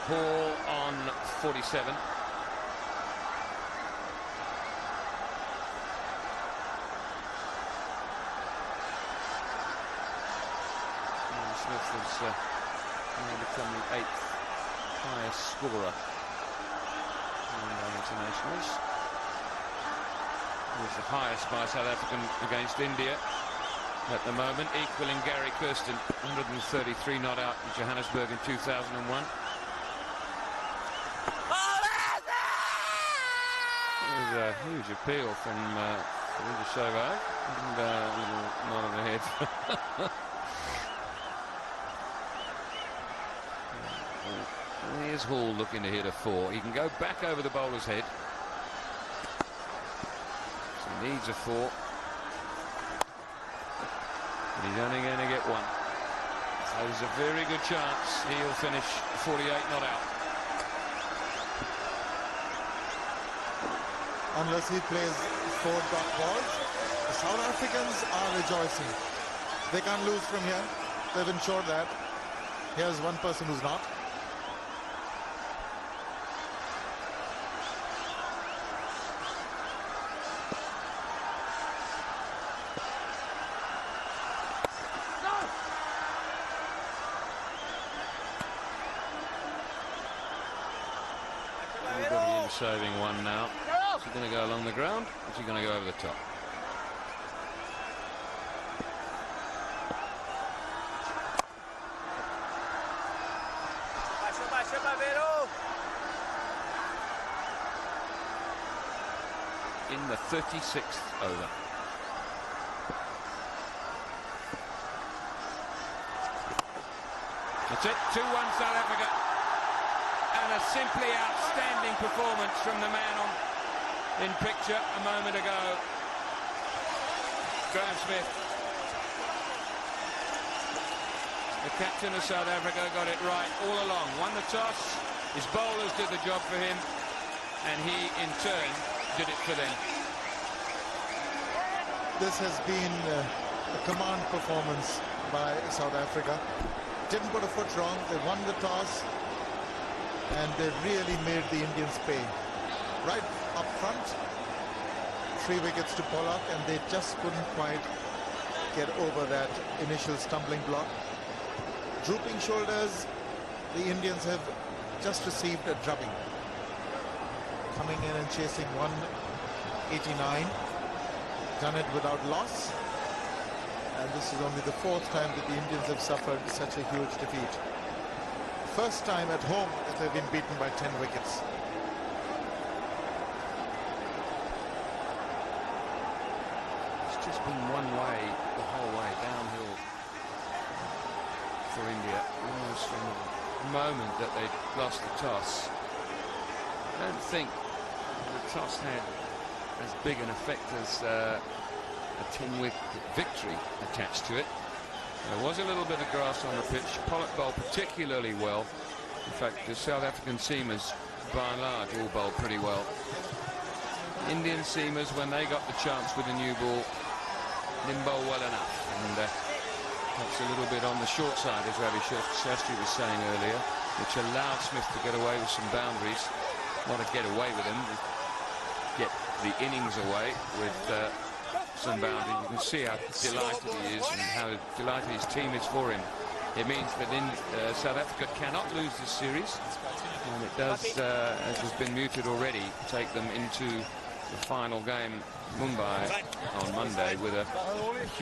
Ball on 47. Smith has now become the 8th highest scorer among internationals. He was the highest by South African against India at the moment, equaling Gary Kirsten, 133 not out in Johannesburg in 2001. There's a huge appeal from Linda Shova, and a little nod of the head. Here's Hall looking to hit a 4. He can go back over the bowler's head. So he needs a 4. He's only going to get 1. So there's a very good chance he'll finish 48 not out. Unless he plays 4 dot balls, the South Africans are rejoicing. They can't lose from here. They've ensured that. Here's one person who's not. Saving 1 now. Is he going to go along the ground? Or is he going to go over the top? In the 36th over. That's it. 2-1 South Africa. And a simply outstanding performance from the man in picture a moment ago, Graeme Smith. The captain of South Africa got it right all along. Won the toss, his bowlers did the job for him, and he in turn did it for them. This has been a command performance by South Africa. Didn't put a foot wrong. They won the toss, and they really made the Indians pay. Right up front, 3 wickets to Pollock, and they just couldn't quite get over that initial stumbling block. Drooping shoulders, the Indians have just received a drubbing. Coming in and chasing 189, done it without loss. And this is only the 4th time that the Indians have suffered such a huge defeat. First time at home that they've been beaten by 10 wickets. It's just been one way the whole way downhill for India. Almost from the moment that they lost the toss. I don't think the toss had as big an effect as a 10-wicket victory attached to it. There was a little bit of grass on the pitch. Pollock bowled particularly well. In fact, the South African seamers, by and large, all bowled pretty well. Indian seamers, when they got the chance with the new ball, didn't bowl well enough. And that's a little bit on the short side, as Ravi Shastri was saying earlier, which allowed Smith to get away with some boundaries. Not to get away with them, get the innings away with some boundaries. You can see how delighted he is and how delighted his team is for him. It means that South Africa cannot lose this series, and it does, as has been mooted already, take them into the final game, Mumbai, on Monday with a